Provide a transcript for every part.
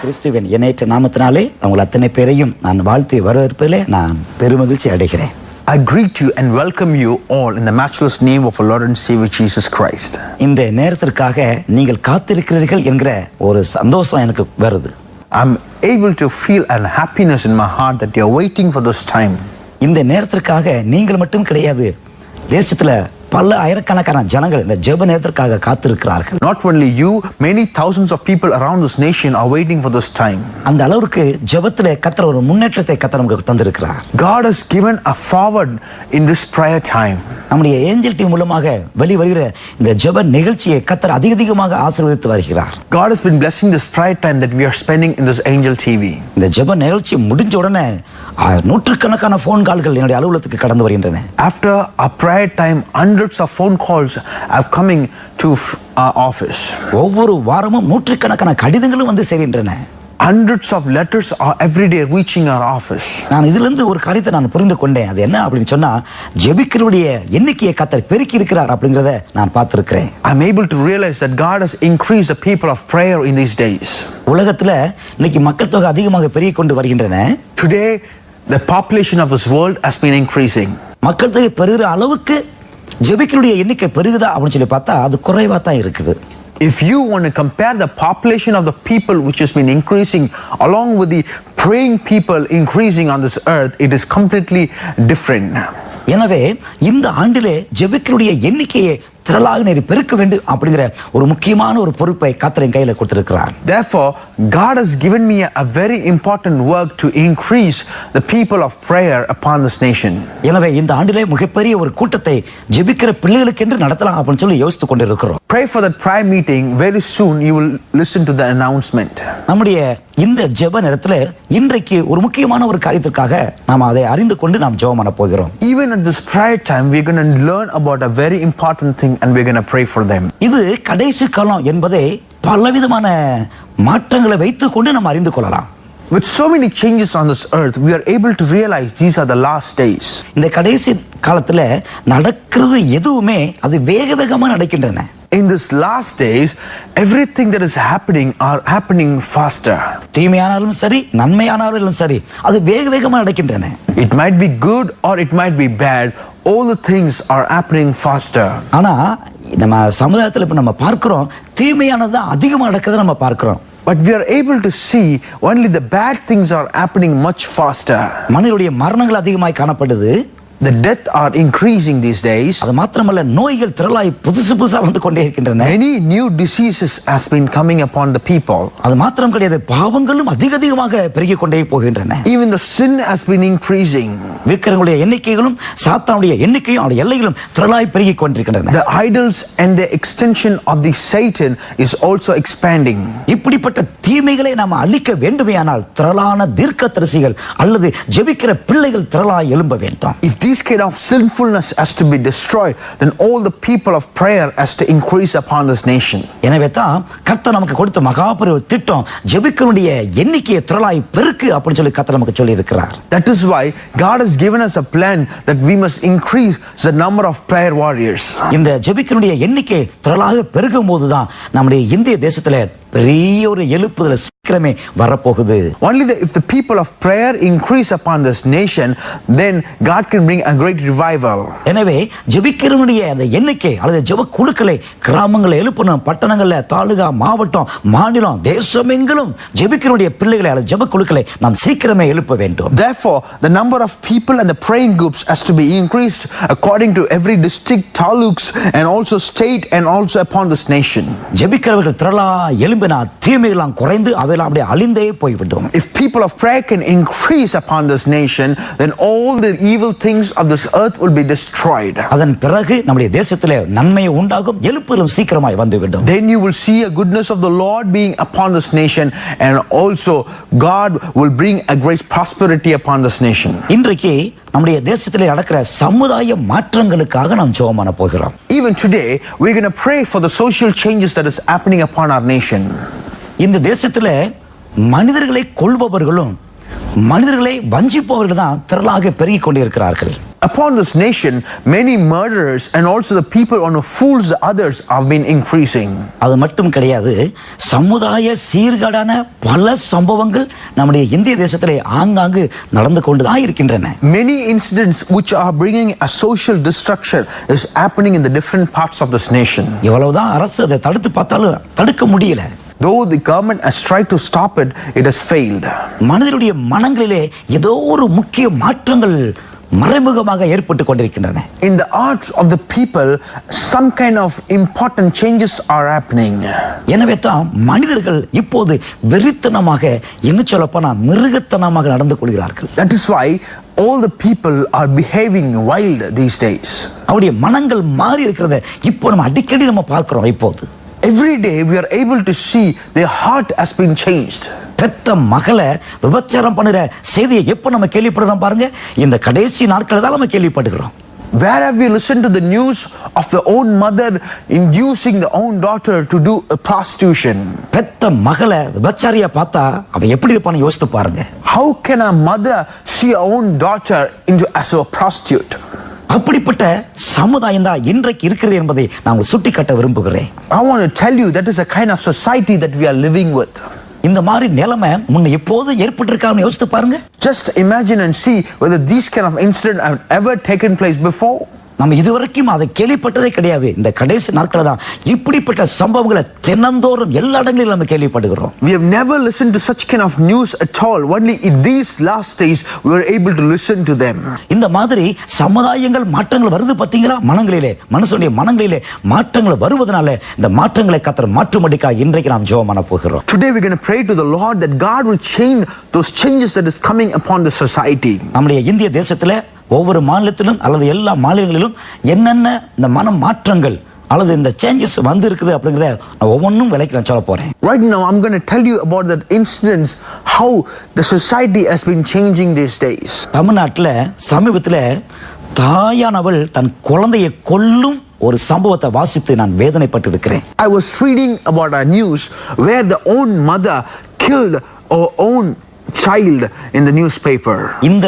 கிறிஸ்துவின் இணையற்ற நாமத்தினாலே உங்கள் அத்தனை பேரையும் நான் வாழ்த்தி வரவேற்பதிலே நான் பெருமகிழ்ச்சி அடைகிறேன். I greet you and welcome you all in the matchless name of our Lord and Savior Jesus Christ. இந்த நேரத்திற்காக நீங்கள் காத்திருக்கிறீர்கள் என்கிற ஒரு சந்தோஷம் எனக்கு வருது. I'm able to feel an happiness in my heart that you're waiting for this time. இந்த நேரத்திற்காக நீங்கள் மட்டும் கிடையாது, தேசத்துல பல ஆயிரக்கணக்கான ஜனங்கள் இந்த ஜெப நேரத்திற்காக காத்திருக்கிறார்கள். Not only you, many thousands of people around this nation are waiting for this time. அந்த அளவுக்கு ஜெபத்திலே கர்த்தர் ஒரு முன்னேற்றத்தை கர்த்தர் நமக்கு தந்திருக்கிறார். God has given a forward in this prayer time. நம்முடைய ஏஞ்சல் டீம் மூலமாக வெளிவருகிற இந்த ஜெப நிகழ்ச்சியை கர்த்தர் அதிகமாக ஆசீர்வதித்து வருகிறார். God has been blessing this prayer time that we are spending in this Angel TV. இந்த ஜெப நிகழ்ச்சி முடிஞ்ச உடனே நூற்றுக்கணக்கான போன் கால்கள் என்னுடைய அலுவலகத்துக்கு கடந்து வருகின்றன. After a prayer time, hundreds of phone calls have coming to our office. ஒவ்வொரு வாரமும் நூற்றுக்கணக்கான கடிதங்களும் வந்து சேர்கின்றன. Hundreds of letters are every day reaching our office. நான் இதிலிருந்து ஒரு காரியத்தை நான் புரிந்து கொண்டேன். அது என்ன அப்படின்னு சொன்னா, ஜெபிக்கிறவருடைய எண்ணிக்கையை கர்த்தர் பெருக்கி இருக்கிறார் அப்படிங்கறத நான் பார்த்திருக்கிறேன். I'm able to realize that God has increased the people of prayer in these days. உலகத்துல இன்னைக்கு மக்கள் தொகை அதிகமாக பெருகிக் கொண்டு வருகின்றன. Today the population of this world has been increasing. மக்கள் தொகை பெருகிற அளவுக்கு ஜெபிக்கிறவருடைய எண்ணிக்கை பெருகுதா அப்படின்னு சொல்லி பார்த்தா அது குறைவா தான் இருக்குது. If you want to compare the population of the people which has been increasing along with the praying people increasing on this earth, it is completely different. எனவே இந்த ஆண்டிலே ஜெபிக்கிறவருடைய எண்ணிக்கையை திரளாக நீர் பெருக்க வேண்டும் அப்படிங்கிற ஒரு முக்கியமான ஒரு பொறுப்பை கர்த்தர் கையில கொடுத்திருக்கிறார். Therefore, God has given me a very important work to increase the people of prayer upon this nation. எனவே இந்த ஆண்டிலே மிகப்பெரிய ஒரு கூட்டத்தை ஜெபிக்கிற பிள்ளைகளுக்கு என்று நடத்தலாம் அப்படின்னு சொல்லி யோசித்துக் கொண்டிருக்கிறோம். Pray for that prayer meeting. Very soon you will listen to the announcement. நம்முடைய இந்த ஜெப நேரத்திலே இன்றைக்கு ஒரு முக்கியமான ஒரு காரியத்துக்காக நாம் அதை அறிந்து கொண்டு நாம் ஜெபம் பண்ண போகிறோம். Even at this prayer time we are going to learn about a very important thing and we are going to pray for them. இது கடைசி காலம் என்பதை பலவிதமான மாற்றங்களை வைத்துக் கொண்டு நாம் அறிந்து கொள்ளலாம். With so many changes on this earth, we are able to realize these are the last days. இந்த கடைசி காலத்துல நடக்கிறது எதுவுமே அது வேகமா நடக்கின்றன. In this last days, everything that is happening are happening faster. தீமையானாலும் சரி, நன்மையானாலும் சரி, அது வேகமா நடக்கின்றன. It might be good or it might be bad. All the things are happening faster. ஆனா நம்ம சமுதாயத்துல இப்ப நம்ம பார்க்கிறோம், தீமையானது அதிகமா நடக்கிறத நம்ம பார்க்கிறோம். But we are able to see only the bad things are happening much faster. மனிதனுடைய மரணங்கள் அதிகமாய் காணப்படுது. The death are increasing these days. அது மாத்திரமல்ல, நோய்கள் திரளாய் புதுசா வந்து கொண்டே இருக்கின்றன. Many new diseases has been coming upon the people. அது மாத்திரம் கிடையாது, பாவங்களும் அதிகமாக பெருகிக் கொண்டே போகின்றன. Even the sin has been increasing. விக்கிரகங்களுடைய எண்ணிக்கைகளும் சாத்தானுடைய எண்ணிக்கையும் அவருடைய எல்லைகளும் திரளாய் பெருகிக் கொண்டிருக்கின்றன. The idols and the extension of the Satan is also expanding. இப்படிப்பட்ட தீமைகளை நாம் அழிக்க வேண்டுமேயானால் திரளான தீர்க்கதரிசிகள் அல்லது ஜெபிக்கிற பிள்ளைகள் திரளாய் எழும்ப வேண்டும். If this kind of sinfulness has to be destroyed, then all the people of prayer has to increase upon this nation. எனவே தான் கர்த்தர் நமக்கு கொடுத்த மகாபெரிய திட்டம் ஜெபிக்கிறவருடைய எண்ணிக்கையை திரளாய் பெருக்கு அப்படின்னு சொல்லி கர்த்தர் நமக்கு சொல்லி இருக்கிறார். That is why God has given us a plan that we must increase the number of prayer warriors. இந்த ஜெபிக்கிறவருடைய எண்ணிக்கை திரளாக பெருகும் போதுதான் நம்முடைய இந்திய தேசத்துல பெரிய ஒரு எழுப்புதல் சீக்கிரமே வரப்போகுது. Only if the people of prayer increase upon this nation, then God can bring a great revival. எனவே ஜெபிக்கிறவனுடைய அந்த எண்ணிக்கை அல்லது ஜெப குழுக்களை கிராமங்களை எழுப்பணும், பட்டணங்கள்ல, தாலுகா, மாவட்டம், மாநிலம், தேசமெங்கிலும் ஜெபிக்கிறவனுடைய பிள்ளைகளை அல்லது ஜெப குழுக்களை நாம் சீக்கிரமே எழுப்ப வேண்டும். Therefore, the number of people and the praying groups has to be increased according to every district, taluks, and also state and also upon this nation. ஜெபிக்கிறவர்கள் திரளா எழும்பினா தீமைகளாம் குறைந்து அவையெல்லாம் அப்படியே அழிந்தே போய்விடும். If people of prayer can increase upon this nation, then all the evil things of this earth will be destroyed. அதன் பிறகு நம்முடைய தேசத்திலே நன்மை உண்டாகும், எழுப்புதலும் சீக்கிரமாய் வந்துவிடும். Then you will see a goodness of the Lord being upon this nation, and also God will bring a great prosperity upon this nation. இன்றைக்கு நம்முடைய தேசத்திலே நடக்கிற சமுதாய மாற்றங்களுக்காக நாம் ஜெபம் பண்ண போகிறோம். Even today, we're going to pray for the social changes that is happening upon our nation. இந்த தேசத்திலே மனிதர்களை கொல்பவர்களும் மனிதர்களை வஞ்சிப்பவர்கள் தான் திரளாக பெருகிக் கொண்டிருக்கிறார்கள். Upon this nation, many murderers and also the people who fools the others have been increasing. அது மட்டும் கிடையாது, சமுதாய சீர்கேடான பல சம்பவங்கள் நம்முடைய இந்திய தேசத்திலே ஆங்காங்கு நடந்து கொண்டுதான் இருக்கின்றன. Many incidents which are bringing a social destruction is happening in the different parts of this nation. எவ்வளவுதான் அரசு அதை தடுத்து பார்த்தாலும் தடுக்க முடியல. Though the government has tried to stop it, it has failed. மனிதனுடைய மனங்களிலே ஏதோ ஒரு முக்கிய மாற்றங்கள் மறைமுகமாக ஏற்பட்டு கொண்டிருக்கின்றன. In the hearts of the people, some kind of important changes are happening. எனவே தான் மனிதர்கள் இப்போது வெறித்தனமாக, என்ன சொல்லப்போனா மிருகத்தனமாக நடந்து கொள்கிறார்கள். That is why all the people are behaving wild these days. அவருடைய மனங்கள் மாறி இருக்கிறத இப்போ நம்ம அடிக்கடி நம்ம பார்க்கிறோம். இப்போது every day we are able to see their heart has been changed. பெத்த மகளை விபச்சாரம் பண்ணுற செய்தியை எப்போ நம்ம கேள்விப்படுறோம் பாருங்க. இந்த கடைசி நாட்களில் தான் நம்ம கேள்விப்படுகிறோம். Where have we listened to the news of the own mother inducing the own daughter to do a prostitution? பெத்த மகளை விபச்சாரியா பார்த்தா அவ எப்படி இருப்பான்னு யோசித்து பாருங்க. How can a mother see her own daughter into as a prostitute? அப்படிப்பட்ட சமுதாயம் தான் இன்றைக்கு இருக்கிறது என்பதை நான் சுட்டிக்காட்ட விரும்புகிறேன். I want to tell you that is a kind of society that we are living with. இந்த மாதிரி நிலைமை முன்ன எப்போது ஏற்பட்டிருக்கான்னு யோசித்து பாருங்க. Just imagine and see whether these kind of incidents have ever taken place before. நம்ம இதுவரைக்கும் அதை கேள்விப்பட்டதே கிடையாது. இந்த கடைசி நாட்களில் தான் இப்படிப்பட்ட சம்பவங்களை தினந்தோறும் எல்லா இடங்களிலும் நம்ம கேள்விப்படுகிறோம். We have never listened to such kind of news at all. Only in these last days we were able to listen to them. இந்த மாதிரி சமுதாயங்கள் மாற்றங்கள் வருது பாத்தீங்களா? மனங்களிலே, மனுஷனுடைய மனங்களிலே மாற்றங்கள் வருவதனால இந்த மாற்றங்களை கர்த்தர் மாற்றும்படிக்காக இன்றைக்கு நாம் ஜெபம் பண்ண போகிறோம். Today we're going to pray to the Lord that God will change those changes that is coming upon the society. நம்முடைய இந்திய தேசத்துல ஒவ்வொரு மாநிலத்திலும் அல்லது எல்லா மாநிலங்களிலும் என்னென்ன இந்த மன மாற்றங்கள் அல்லது இந்த சேஞ்சஸ் வந்து இருக்குது அப்படிங்கறத நான் ஒவ்வொன்றும் விலைக்கு நான் சொல்ல போறேன். Right now I'm going to tell you about that incidents, how the society has been changing these days. தமிழ்நாட்டில் சமீபத்தில் தாயானவள் தன் குழந்தையை கொல்லும் ஒரு சம்பவத்தை வாசித்து நான் வேதனைப்பட்டு இருக்கிறேன். I was reading about a news where the own mother killed her own child in the newspaper. இந்த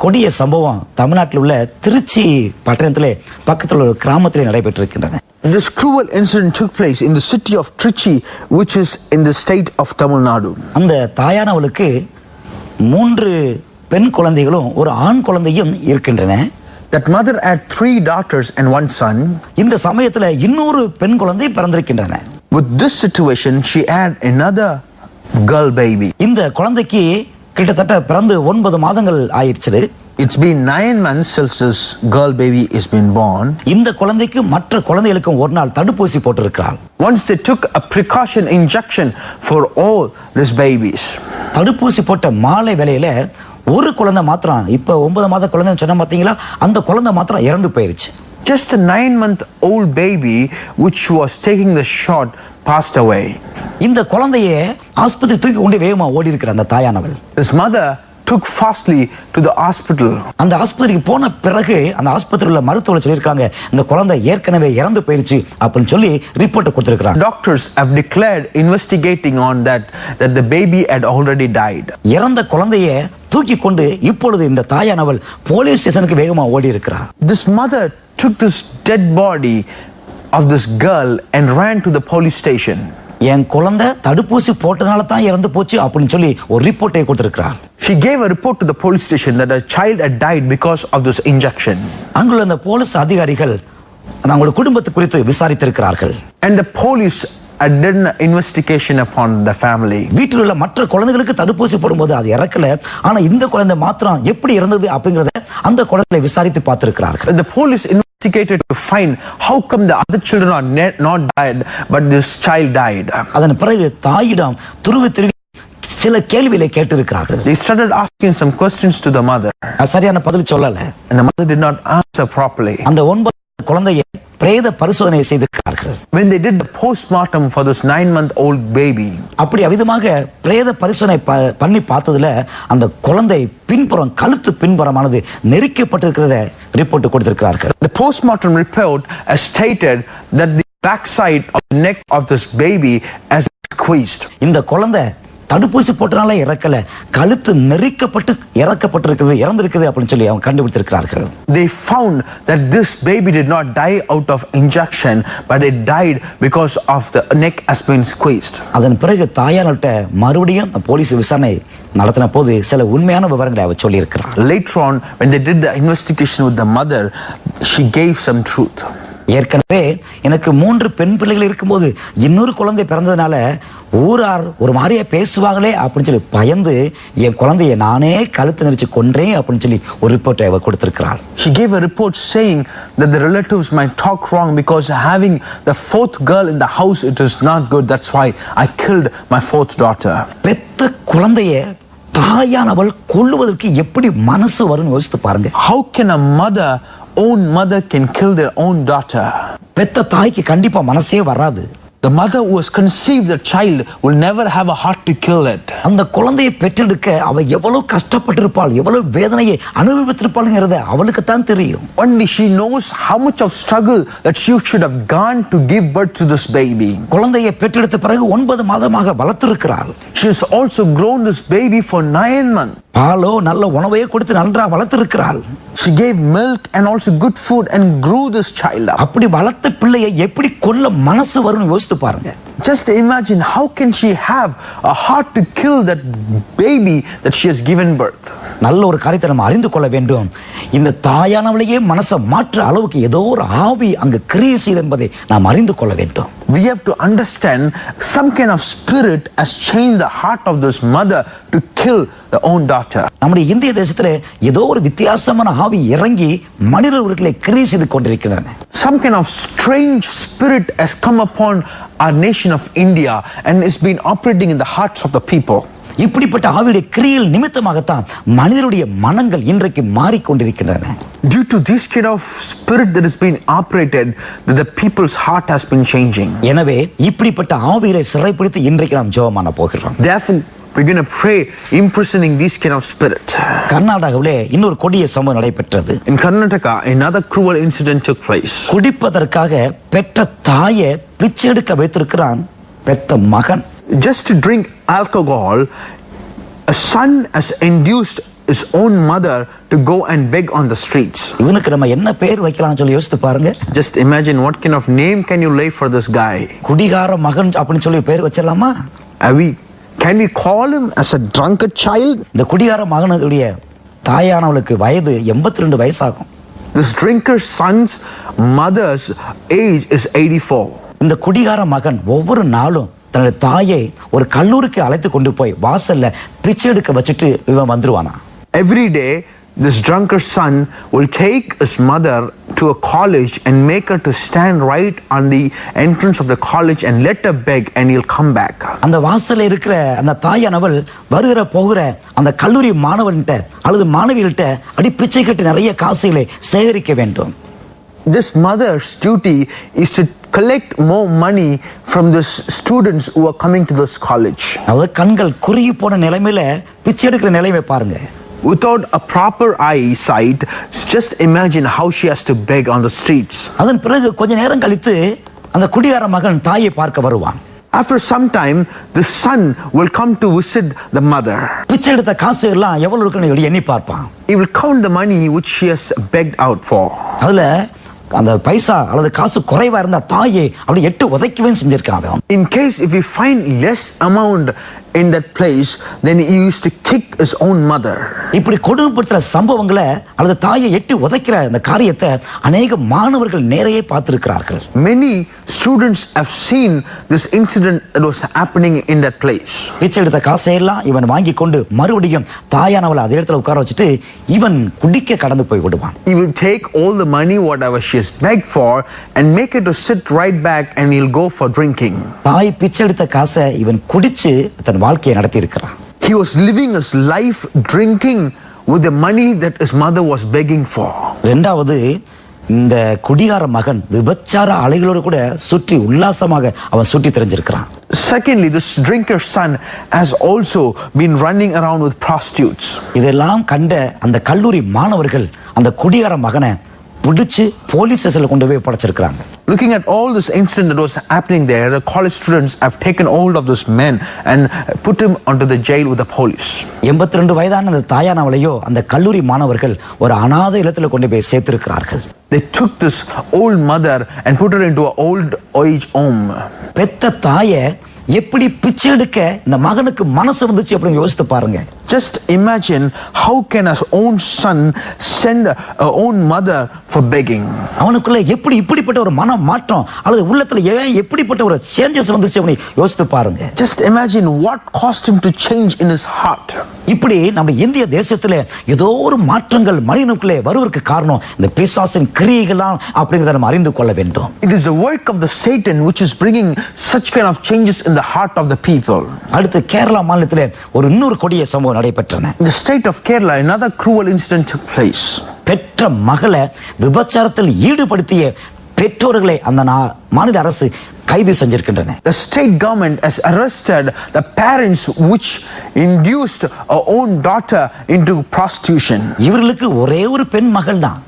கொடிய சம்பவம் தமிழ்நாட்டில் உள்ள திருச்சி பட்டணத்திலே பக்கத்தில் ஒரு கிராமத்திலே நடைபெற்றிருக்கின்றன. This cruel incident took place in the city of Trichy, which is in the state of Tamil Nadu. அந்த தாயானவளுக்கு 3 பெண் குழந்தைகளும் ஒரு ஆண் குழந்தையும் இருக்கின்றன. That mother had 3 daughters and 1 son. இந்த சமயத்தில் இன்னொரு பெண் குழந்தை பிறந்திருக்கின்றன. With this situation, she had another girl baby. இந்த குழந்தைக்கு கிட்டத்தட்ட பிறந்து 9 மாதங்கள் ஆயிடுச்சு. It's been 9 months since this girl baby has been born. இந்த குழந்தைக்கு மற்ற குழந்தைகளுக்கும் ஒரு நாள் தடுப்பூசி போட்டிருக்கிறாள். Once they took a precaution injection for all these babies. தடுப்பூசி போட்ட மாலை வேளையில ஒரு குழந்தை மாத்திரம், இப்ப 9 மாத குழந்தைன்னு சொன்ன பாத்தீங்களா, அந்த குழந்தை மாத்திரம் இறந்து போயிருச்சு. Just a 9-month-old baby which was taking the shot passed away. இந்த குழந்தையை ஆஸ்பத்திரி தூக்கி கொண்டு வேகமா ஓடி இருக்கிற அந்த தாயானவள், His mother took fastly to the hospital. அந்த ஆஸ்பத்திரிக்கு போன பிறகு அந்த ஆஸ்பத்திரியில மருத்துவர் சொல்லியிருக்காங்க, இந்த குழந்தை ஏற்கனவே இறந்து போயிருச்சு அப்படின்னு சொல்லி ரிப்போர்ட் கொடுத்திருக்காங்க. Doctors have declared investigating on that the baby had already died. இறந்த குழந்தையை தூக்கி கொண்டு இப்பொழுது இந்த தாயானவள் போலீஸ் ஸ்டேஷனுக்கு வேகமா ஓடி இருக்கிறார். This mother took this dead body of this girl and ran to the police station. என் குழந்தை தடுப்பூசி போட்டதுனால தான் இறந்து போச்சு அப்படின்னு சொல்லி ஒரு ரிப்போர்ட்டை கொடுத்திருக்கிறார். She gave a report to the police station that her child had died because of this injection. அங்குள்ள அந்த போலீஸ் அதிகாரிகள் அவங்களுடைய குடும்பத்தை குறித்து விசாரித்திருக்கிறார்கள். And the police had done an investigation upon the family. வீட்டில் உள்ள மற்ற குழந்தைகளுக்கு தடுப்பூசி போடும்போது அது இறக்கல, ஆனா இந்த குழந்தை மாத்திரம் எப்படி இறந்தது அப்படிங்கறத அந்த குழந்தையை விசாரித்து பார்த்திருக்கிறார்கள். The police investigated to find how come the other children are not died but this child died. அதன் பிறகு தாயிடம் துருவி சில கேள்விகளை கேட்டிருக்கிறார்கள். They started asking some questions to the mother. சரியான பதில் சொல்லல. And the mother did not answer properly. அந்த 9 குழந்தையை பிரேத பரிசோதனை செய்திருக்கிறார்கள். When they did the postmortem for this 9-month-old baby, அப்படி அவிதமாக பிரேத பரிசோதனை பண்ணி பார்த்ததுல அந்த குழந்தை பின்புறம், கழுத்து பின்புறமானது நெரிக்கப்பட்டிருக்கிறத ரிப்போர்ட் கொடுத்திருக்கிறார்கள். the postmortem report has stated that the backside of the neck of this baby has squeezed. இந்த குழந்தை தடுப்பூசி போட்டனால இறக்கல, கழுத்து நெரிக்கப்பட்டு இறந்திருக்குது அப்படின்னு சொல்லி அவங்க கண்டுபிடித்திருக்கிறார்கள். They found that this baby did not die out of injection, but it died because of the neck has been squeezed. அதன் பிறகு தாயார்கிட்ட மறுபடியும் போலீஸ் விசாரணை நடத்தின போது சில உண்மையான விவரங்களை அவர் சொல்லி இருக்கிறார். Later on, when they did the investigation with the mother, she gave some truth. ஏற்கனவே எனக்கு 3 பெண் பிள்ளைகள் இருக்கும்போது இன்னொரு குழந்தை பிறந்ததுனால ஊரார் ஒரு மாதிரியா பேசுவாங்களே அப்படின்னு சொல்லி பயந்து என் குழந்தைய நானே கழுத்து நெரிச்சு கொன்றேன் அப்படின்னு சொல்லி ஒரு ரிப்போர்ட்டை அவர் கொடுத்திருக்கிறார். She gave a report saying that the relatives might talk wrong because having the 4th girl in the house, it is not good. That's why I killed my 4th daughter. பெத்த குழந்தைய தாயானவள் கொல்லுவதற்கு எப்படி மனசு வரும்னு யோசித்து பாருங்க. How can a own mother can kill their own daughter? பெத்த தாய்க்கு கண்டிப்பா மனசே வராது. The mother who has conceived the child will never have a heart to kill it. அந்த குழந்தையை பெற்றெடுக்க அவ எவ்வளவு கஷ்டப்பட்டிருப்பாள், எவ்வளவு வேதனையை அனுபவித்திருப்பாள்ங்கிறத அவளுக்கு தான் தெரியும். Only she knows how much of struggle that she should have gone to give birth to this baby. குழந்தையை பெற்றெடுத்த பிறகு 9 மாதமாக வளர்த்திருக்கிறாள். She has also grown this baby for 9 months. பாலோ நல்ல உணவையே கொடுத்து நன்றா வளர்த்திருக்கிறாள். She gave milk and also good food and grew this child up. அப்படி வளர்த்த பிள்ளையை எப்படி கொல்ல மனசு வரும்னு யோசித்து பாருங்க. Just imagine, how can she have a heart to kill that baby that she has given birth? நல்ல ஒரு காரியத்தை நம்ம அறிந்து கொள்ள வேண்டும். இந்த தாயானவளையே மனசை மாற்ற அளவுக்கு ஏதோ ஒரு ஆவி அங்கு கிரியை செய்து என்பதை நாம் அறிந்து கொள்ள வேண்டும். We have to understand some kind of spirit has changed the heart of this mother to kill the own daughter. நம்முடைய இந்திய தேசத்துல ஏதோ ஒரு வித்தியாசமான ஆவி இறங்கி மனிதர்களை கிரியை செய்து கொண்டிருக்கின்றன. Some kind of strange spirit has come upon our nation of India and is been operating in the hearts of the people. இப்படிப்பட்ட ஆவியுடைய கிரியைகள் நிமித்தமாகத்தான் மனிதருடைய மனங்கள் இன்றைக்கு மாறிக்கொண்டிருக்கின்றன. Due to this kind of spirit that has been operated, that the people's heart has been changing. எனவே இப்படிப்பட்ட ஆவிகளை சிறைப்பிடித்து இன்றைக்கு நாம் ஜெபம் பண்ண போகிறோம். Therefore, we're going to pray imprisoning this kind of spirit. கர்நாடகாவிலே இன்னொரு கொடிய சம்பவம் நடைபெற்றது. In Karnataka, another cruel incident took place. குடிப்பதற்காக பெற்ற தாயை பிச்சை எடுக்க வைத்திருக்கிறான் பெத்த மகன். Just to drink alcohol, a son has induced his own mother to go and beg on the streets. இவனுக்கு நம்ம என்ன பேர் வைக்கலாம்னு சொல்லி யோசித்து பாருங்க. Just imagine, what kind of name can you lay for this guy? குடிகார மகன் அப்படின்னு சொல்லி பேர் வச்சிடலாமா? Can we call him as a drunkard child? இந்த குடிகார மகனுடைய தாயானவளுக்கு வயது 82 வயசாகும். This drinker son's mother's age is 84. இந்த குடிகார மகன் ஒவ்வொரு நாளும் தன்னுடைய தாயை ஒரு கல்லூரிக்கு அழைத்து கொண்டு போய் வாசல்ல பிச்சை எடுக்க வச்சுட்டு இவன் வந்துருவானா. Every day, this drunkard son will take his mother to a college and make her to stand right on the entrance of the college and let her beg, and he'll come back. அந்த வாசல்ல இருக்கிற அந்த தாயானவள் வருகிற போகிற அந்த கல்லூரி மாணவன்கிட்ட அல்லது மாணவிகள்கிட்ட அடி பிச்சை கட்டி நிறைய காசுகளை சேகரிக்க வேண்டும். This mother's duty is to collect more money from the students who are coming to this college. அதாவது கண்கள் குறுகி போன நிலைமையில பிச்சை எடுக்கிற நிலைமை பாருங்க. Without a proper eyesight, just imagine how she has to beg on the streets. அதன் பிறகு கொஞ்ச நேரம் கழித்து அந்த குடிகார மகன் தாயை பார்க்க வருவான். After some time, the son will come to visit the mother. பிச்சை எடுத்த காசு எல்லாம் எவ்வளவு இருக்குன்னு எண்ணி பார்ப்பான். He will count the money which she has begged out for. அதுல அந்த பைசா அல்லது காசு குறைவா இருந்தா தாயை அப்படி 8 உதைக்கவே செஞ்சிருக்கான். In case if we find less amount in that place, then he used to kick his own mother. இப்படி கொடுமைப்படுத்துற சம்பவங்களை அல்லது தாயை 8 உதைக்கிற அந்த காரியத்தை அநேக மாணவர்கள் நேரையே பார்த்திருக்கிறார்கள். Many students have seen this incident that was happening in that place. பிச்சை எடுத்த காசை எல்லாம் இவன் வாங்கி கொண்டு மறுபடியும் தாயானவளை அதே இடத்துல உட்கார வச்சுட்டு இவன் குடிக்க கடந்து போய் விடுவான். He will take all the money whatever she has begged for and make it to sit right back, and he'll go for drinking. தாய் பிச்சை எடுத்த காசை இவன் குடிச்சு தன் வாழ்க்கையை நடத்தி இருக்கிறான். He was living his life drinking with the money that his mother was begging for. இரண்டாவது, இந்த குடிகார மகன் விபச்சார அலைகளோடு கூட சுற்றி உல்லாசமாக அவன் சுற்றி தெரிஞ்சிருக்கிறான். Secondly, this drinker son has also been running around with prostitutes. இதெல்லாம் கண்ட அந்த கல்லூரி மாணவர்கள் அந்த குடிகார மகனை பிடிச்சு போலீஸ் ஸ்டேஷன்ல கொண்டு போய் படைச்சிருக்காங்க. Looking at all this incident that was happening there, the college students have taken hold of this man and put him onto the jail with the police. 82 வயதான அந்த தாயானவளையோ அந்த கல்லூரி மாணவர்கள் ஒரு அநாதை இல்லத்துல கொண்டு போய் சேர்த்திருக்கிறார்கள். They took this old mother and put her into an old age home. பெத்த தாயை எப்படி பிச்சை எடுக்க இந்த மகனுக்கு மனசு வந்துச்சு அப்படின்னு யோசித்து பாருங்க. Just imagine how can a own son send a own mother for begging. அவனுக்குள்ள எப்படி இப்படிப்பட்ட ஒரு மன மாற்றம் அல்லது உள்ளத்துல ஏன் எப்படிப்பட்ட ஒரு சேஞ்சஸ் வந்துச்சு அப்படின்னு யோசித்து பாருங்க. Just imagine what caused him to change in his heart. இப்படி நம்ம இந்திய தேசத்துல ஏதோ ஒரு மாற்றங்கள் மனிதனுக்குள்ளே வருவதற்கு காரணம் இந்த பிசாசின் கிரியைகளாம் அப்படிங்கறத நம்ம அறிந்து கொள்ள வேண்டும். It is the work of the Satan which is bringing such kind of changes in the heart of the people. அடுத்து கேரளா மாநிலத்திலே ஒரு இன்னொரு கொடிய சம்பவம் நடைபெற்றன. In the state of Kerala, another cruel incident took place. பெற்ற மகளை விபச்சாரத்தில் ஈடுபடுத்திய பெற்றோர்களை அந்த மாநில அரசு கைது செஞ்சிருக்கின்றன. The state government has arrested the parents which induced our own daughter into prostitution. இவர்களுக்கு ஒரே ஒரு பெண் மகள் தான்.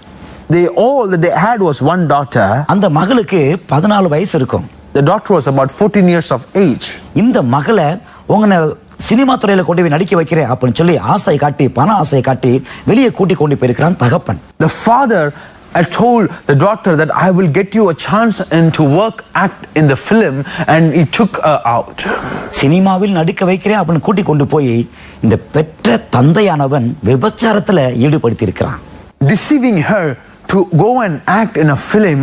All that they had was one daughter. அந்த மகளுக்கு 14 வயசு இருக்கும். The daughter was about 14 years of age. இந்த மகளை உங்களை சினிமா துறையில கொண்டு போய் நடிக்க வைக்கிறேன் அப்படின்னு சொல்லி ஆசை காட்டி பண ஆசை காட்டி வெளியே கூட்டி கொண்டு போயிருக்கிறான் தகப்பன். The father had told the daughter that I will get you a chance and to act in the film, and he took her out. சினிமாவில் நடிக்க வைக்கிறேன் அப்படின்னு கூட்டி கொண்டு போய் இந்த பெற்ற தந்தையானவன் விபச்சாரத்துல ஈடுபடுத்தி இருக்கிறான். Deceiving her to go and act in a film,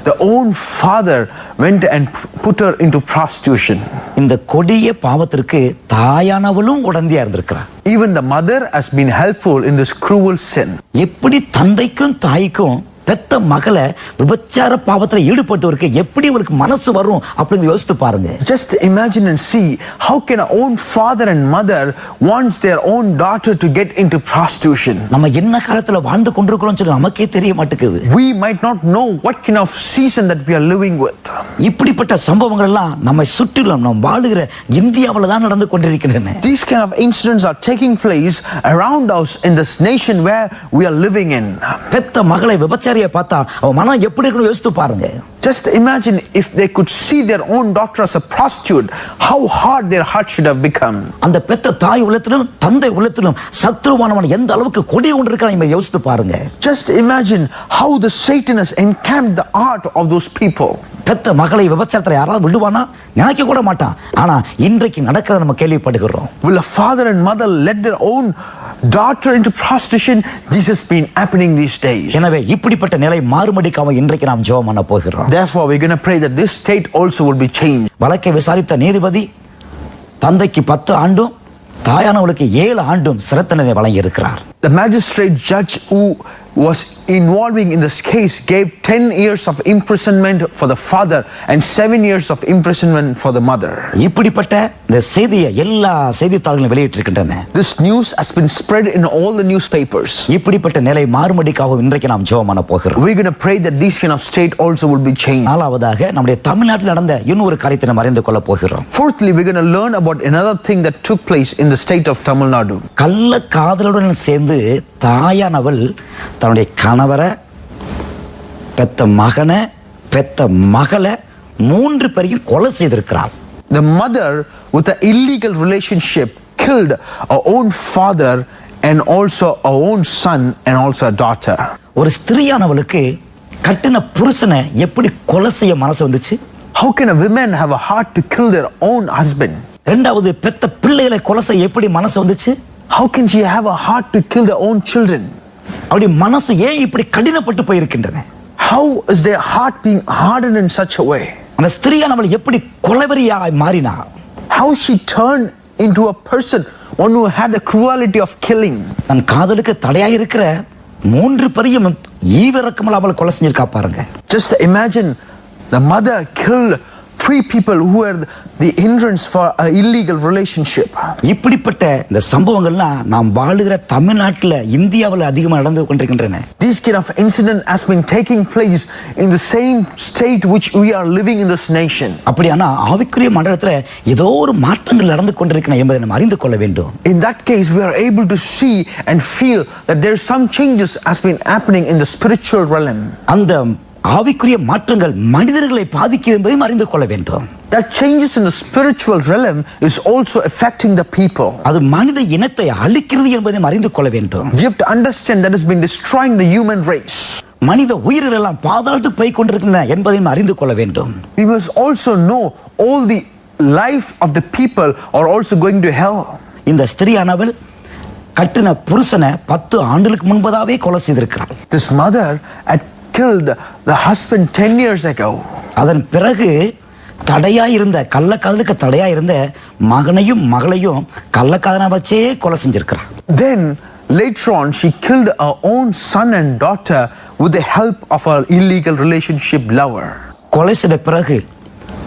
the own father went and put her into prostitution. இந்த கொடிய பாவத்திற்கு தாயானவளும் உடந்தையா இருந்திருக்கிறார். Even the mother has been helpful in this cruel sin. எப்படி தந்தைக்கும் தாய்க்கும் பெத்த மகளை விபச்சார பாவத்துல ஈடுபடுத்துவதற்கு எப்படி அவருக்கு மனசு வரும் அப்படின்னு யோசித்து பாருங்க. Just imagine and see how can our own father and mother wants their own daughter to get into prostitution. நம்ம என்ன காலத்துல வாழ்ந்து கொண்டிருக்கிறோம்னு சொல்லி நமக்கே தெரிய மாட்டேங்குது. We might not know what kind of season that we are living with. இப்படிப்பட்ட சம்பவங்கள் எல்லாம் நம்மை சுற்றிலும் நாம் வாழுகிற இந்தியாவில் தான் நடந்து கொண்டிருக்கின்றன. These kind of incidents are taking place around us in this nation where we are living in. பெத்த மகளை விபச்சாரியை பார்த்தா அவன் மனம் எப்படி இருக்குன்னு யோசித்து பாருங்க. Just imagine if they could see their own daughter as a prostitute, how hard their heart should have become. அந்த பெத்த தாய் உள்ளத்திலும் தந்தை உள்ளத்திலும் சத்ருவானவன் எந்த அளவுக்கு கொடி கொண்டு இருக்கிறான் யோசித்து பாருங்க. Just imagine how the Satan has encamped the heart of those people. பெத்த மகளை விபச்சாரத்துல யாராவது விடுவானா நினைக்க கூட மாட்டான். ஆனா இன்றைக்கு நடக்கிறத நம்ம கேள்விப்படுகிறோம். Will a father and mother let their own daughter into prostitution? This has been happening these days. எனவே இப்படிப்பட்ட நிலை மாறுமடிக்காம இன்றைக்கு நாம் ஜெபம் பண்ண போகிறோம். Therefore we're going to pray that this state also will be changed. வழக்கை விசாரித்த நீதிபதி தந்தைக்கு 10 ஆண்டும் தாயானவளுக்கு 7 ஆண்டும் சிறை தண்டனை வழங்கி இருக்கிறார். The magistrate judge who was involving in this case gave 10 years of imprisonment for the father and 7 years of imprisonment for the mother. இப்படிப்பட்ட இந்த செய்தியை எல்லா செய்தித்தாள்களும் வெளியிட்டிருக்கின்றன. This news has been spread in all the newspapers. இப்படிப்பட்ட நிலை மாறுமடிக்காக இன்றைக்கு நாம் ஜெபம் பண்ண போகிறோம். We're going to pray that this kind of state also will be changed. நாலாவதாக நம்முடைய தமிழ்நாட்டில் நடந்த இன்னொரு காரியத்தை நாம் அறிந்து கொள்ள போகிறோம். Fourthly, we're going to learn about another thing that took place in the state of Tamil Nadu. கள்ள காதலுடன் சேர்ந்து தாயானவள் தன்னுடைய கணவரை பெத்த மகனை பெத்த மகளை 3 பேரையும் கொலை செய்திருக்கிறாள். The mother with an illegal relationship killed her own father and also her own son and also a daughter. ஒரு ஸ்திரீயானவளுக்கு கட்டின புருஷனை எப்படி கொலை செய்ய மனசு வந்துச்சு? How can a woman have a heart to kill their own husband? இரண்டாவது பெத்த பிள்ளைகளை கொலை செய்ய எப்படி மனசு வந்துச்சு? How can she have a heart to kill their own children? அப்படி மனசு ஏன் இப்படி கடினப்பட்டு போயிருக்கின்றன? How is their heart being hardened in such a way? அந்த ஸ்திரீயானவள் எப்படி கொலைவெறியாய் மாறினா? How she turned into a person, one who had the cruelty of killing. தன் காதலுக்கு தடையாய் இருக்கிற 3 பேரையும் ஈவிரக்கமில்லாமல் கொலை செஞ்சிருக்கா பாருங்க. Just imagine the mother killed 3 people who were the hindrance for an illegal relationship. இப்படிப்பட்ட இந்த சம்பவங்கள்லாம் நாம் வாழுகிற தமிழ்நாட்டில் இந்தியாவில் அதிகமாக நடந்து கொண்டிருக்கின்றன. This kind of incident has been taking place in the same state which we are living in this nation. அப்படியானா ஆவிக்குரிய மண்டலத்தில் ஏதோ ஒரு மாற்றங்கள் நடந்து கொண்டிருக்கின்றன என்பதை நாம் அறிந்து கொள்ள வேண்டும். In that case, we are able to see and feel that there are some changes has been happening in the spiritual realm. அந்த ஆவிக்குரிய மாற்றங்கள் மனிதர்களை பாதிக்கிறது என்பதையும் அறிந்து கொள்ள வேண்டும். That changes in the spiritual realm is also affecting the people. அது மனித இனத்தை அழிக்கிறது என்பதையும் அறிந்து கொள்ள வேண்டும். We have to understand that has been destroying the human race. மனித உயிர்கள் எல்லாம் பாதாளத்துக்கு போய் கொண்டிருக்கின்றன என்பதையும் அறிந்து கொள்ள வேண்டும். We must also know all the life of the people are also going to hell. இந்த ஸ்திரியானவள் கட்டின புருஷனை 10 ஆண்டுகளுக்கு முன்பதாவே கொலை செய்திருக்கிறாள். This mother had killed the husband 10 years ago. அதன் பிறகு தடையாயிருந்த கள்ளக்காதலுக்கு தடையாயிருந்த மகனையும் மகளையும் கள்ளக்காதலை வச்சே கொலை செஞ்சிருக்கிறார். Then later on she killed her own son and daughter with the help of her illegal relationship lover. கொலை செய்த பிறகு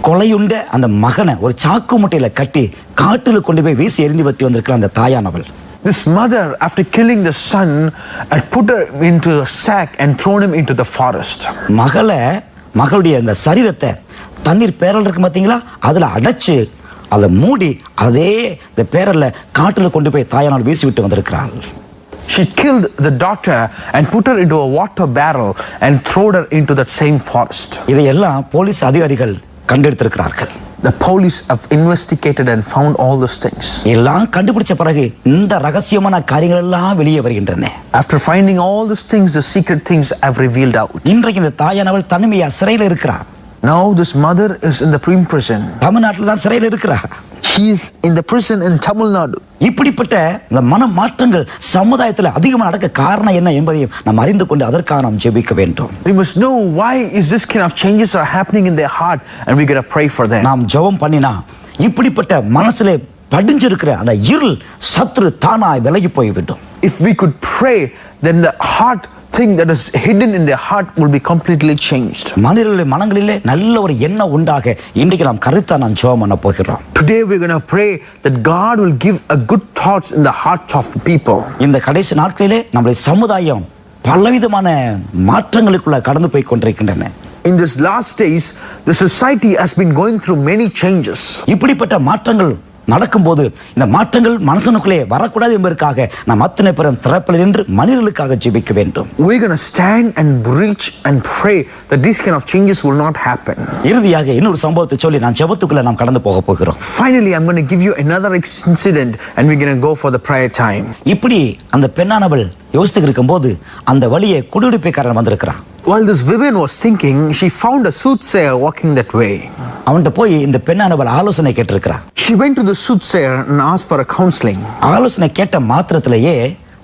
கொலையுண்ட அந்த மகனை ஒரு சாக்கு மூட்டையில கட்டி காட்டில் கொண்டு போய் வீசி எரிந்து வத்தி வந்திருக்கிற அந்த தாயானவள். This mother, after killing the son, had put her into a sack and thrown him into the forest. மகளுடைய அந்த சரீரத்தை தண்ணீர் பேரல் இருக்கு பார்த்தீங்களா, அதில் அடைச்சு அதை மூடி அதே இந்த பேரல்ல காட்டில் கொண்டு போய் தாயானால் வீசி விட்டு வந்திருக்கிறாள். She killed the daughter and put her into a water barrel and thrown her into that same forest. இதையெல்லாம் போலீஸ் அதிகாரிகள் கண்டெடுத்திருக்கிறார்கள். The police have investigated and found all those things. எல்லாம் கண்டுபிடிச்ச பிறகு இந்த ரகசியமான காரியங்கள் எல்லாம் வெளியே வருகின்றன. After finding all those things, the secret things have revealed out. இன்றைக்கு இந்த தாயானவள் தனிமையா சிறையில் இருக்கிறார். Now this mother is in the prison. தமிழ்நாட்டில் தான் சிறையில் இருக்கிறார். She is in the prison in Tamil Nadu. இப்படிப்பட்ட இந்த மன மாற்றங்கள் சமுதாயத்தில் அதிகமாக நடக்க காரணம் என்ன என்பதையும் நாம் அறிந்து கொண்டு அதற்காக நாம் ஜெபிக்க வேண்டும். We must know why is this kind of changes are happening in their heart, and we got to pray for them. நாம் ஜெபம் பண்ணினா இப்படிப்பட்ட மனசிலே படிஞ்சிருக்கிற அந்த இருள் சத்துரு தானாய் விலகி போய்விடும். If we could pray, then the heart thing that is hidden in their heart will be completely changed. மனிதர்களுடைய மனங்களிலே நல்ல ஒரு எண்ணம் உண்டாக இன்றைக்கு நாம் கருத்தா நாம் ஜெபம் பண்ண போகிறோம். Today we're going to pray that God will give a good thoughts in the hearts of people. இந்த கடைசி நாட்களிலே நம்முடைய சமுதாயம் பலவிதமான மாற்றங்களுக்குள்ள கடந்து போய் கொண்டிருக்கின்றன. In this last days, the society has been going through many changes. இப்படிப்பட்ட மாற்றங்கள் நடக்கும்போது இந்த மாற்றங்கள் மனசனுக்குள்ளே வரக்கூடாது என்பதற்காக நாம் அத்தனை பேரும் திறப்பில் நின்று மனிதர்களுக்காக ஜெபிக்க வேண்டும். We're going to stand and reach and pray that these kind of changes will not happen. இறுதியாக இன்னொரு சம்பவத்தை சொல்லி நான் ஜெபத்துக்குள்ள நாம் கடந்து போக போகிறோம். Finally, I'm going to give you another incident and we're going to go for the prayer time. இப்படி அந்த பெண்ணானவள் யோசித்து இருக்கும்போது அந்த வழியே குடியிருப்புக்காரன் வந்திருக்கிறான். While this woman was thinking, she found a soothsayer walking that way. அவன்கிட்ட போய் இந்த பெண்ணானவள் ஆலோசனை கேட்டிருக்கிறான். She went to the soothsayer and asked for a counseling. ஆலோசனை கேட்ட மாத்திரத்திலேயே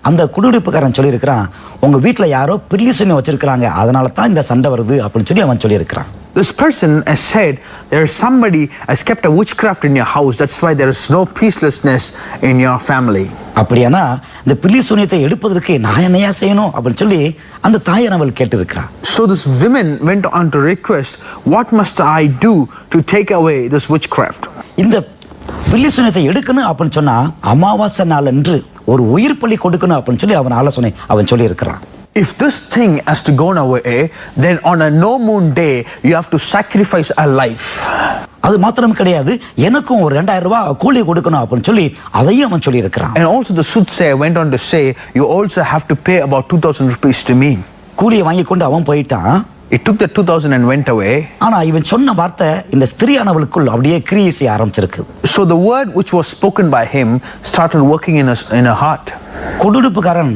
அந்த குடியிருப்புக்காரன் சொல்லியிருக்கிறான், உங்க வீட்டுல யாரோ பில்லி வச்சிருக்கிறாங்க, அதனால தான் இந்த சண்டை வருது அப்படின்னு சொல்லி அவன் சொல்லியிருக்கிறான். This person has said there is somebody has kept a witchcraft in your house, that's why there is no peacelessness in your family. அப்படியானா இந்த பில்லி சூனியத்தை எடுப்பதற்கு நான் என்னையா செய்யணும் அப்படின்னு சொல்லி அந்த தாயானவள் கேட்டிருக்கிறான். So this woman went on to request, what must I do to take away this witchcraft? இந்த பில்லி சூனியத்தை எடுக்கணும் அப்படின்னு சொன்னா அமாவாசை நாள் என்று ஒரு உயிர் பலி கொடுக்கணும் அப்படின்னு சொல்லி அவன் ஆலோசனை அவன் சொல்லி இருக்கிறான். If this thing has to go away, then on a no moon day you have to sacrifice a life. அது மாத்திரம் கிடையாது, எனக்கும் ஒரு 2000 ரூபாய் கூலி கொடுக்கணும் அப்படின்னு சொல்லி அதையும் அவன் சொல்லி இருக்கிறான். And also the soothsayer went on to say, you also have to pay about 2000 rupees to me. கூலியை வாங்கி கொண்டு அவன் போயிட்டான். He took the 2000 and went away. ஆனா இவன் சொன்ன வார்த்தை இந்த ஸ்திரியானவளுக்குள் அப்படியே கிரியை செய்ய ஆரம்பிச்சிருக்கு. So the word which was spoken by him started working in her heart. குடியிருப்புக்காரன்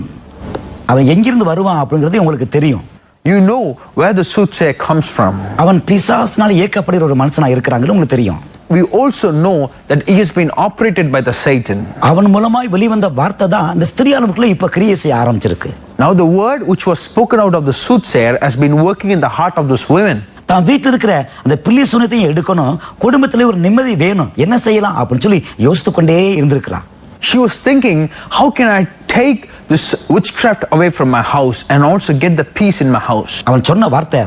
அவன் எங்கிருந்து வருவான் அப்படிங்கிறது உங்களுக்கு தெரியும். You know where the soothsayer comes from. அவன் பிசாசினால் இயக்கப்படுகிற ஒரு மனுஷனா இருக்கிறாங்கன்னு உங்களுக்கு தெரியும். We also know that he has been operated by the Satan. அவன் மூலமாய் வெளிவந்த வார்த்தை தான் இந்த ஸ்திரியானவளுக்குள்ள இப்ப கிரியை செய்ய ஆரம்பிச்சிருக்கு. Now the word which was spoken out of the soothsayer has been working in the heart of this woman. தான் வீட்டில் இருக்கிற அந்த பில்லி சூனியத்தையும் எடுக்கணும், குடும்பத்திலே ஒரு நிம்மதி வேணும், என்ன செய்யலாம் அப்படின்னு சொல்லி யோசித்து கொண்டே இருந்திருக்கிறான். She was thinking, how can I take this witchcraft away from my house and also get the peace in my house? அவன் சொன்ன வார்த்தை,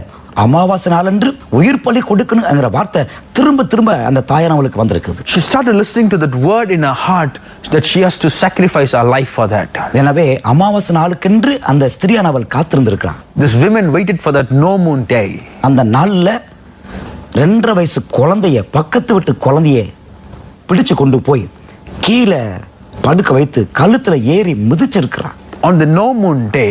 அமாவாசை நாளன்று உயிர் பலி கொடுக்கணுங்கிற வார்த்தை திரும்ப திரும்ப அந்த தாயானவளுக்கு வந்திருக்குது. She started listening to that word in her heart that she has to sacrifice her life for that. எனவே அமாவாசை நாளுக்கென்று அந்த ஸ்திரியானவள் காத்திருந்திருக்கிறாள். This women waited for that no moon day. அந்த நாள்ல 2.5 வயசு குழந்தைய, பக்கத்து வீட்டு குழந்தைய பிடிச்சு கொண்டு போய் கீழே படுக்க வைத்து கழுத்துல ஏறி மிதிச்சிருக்கிறான். On the no moon day,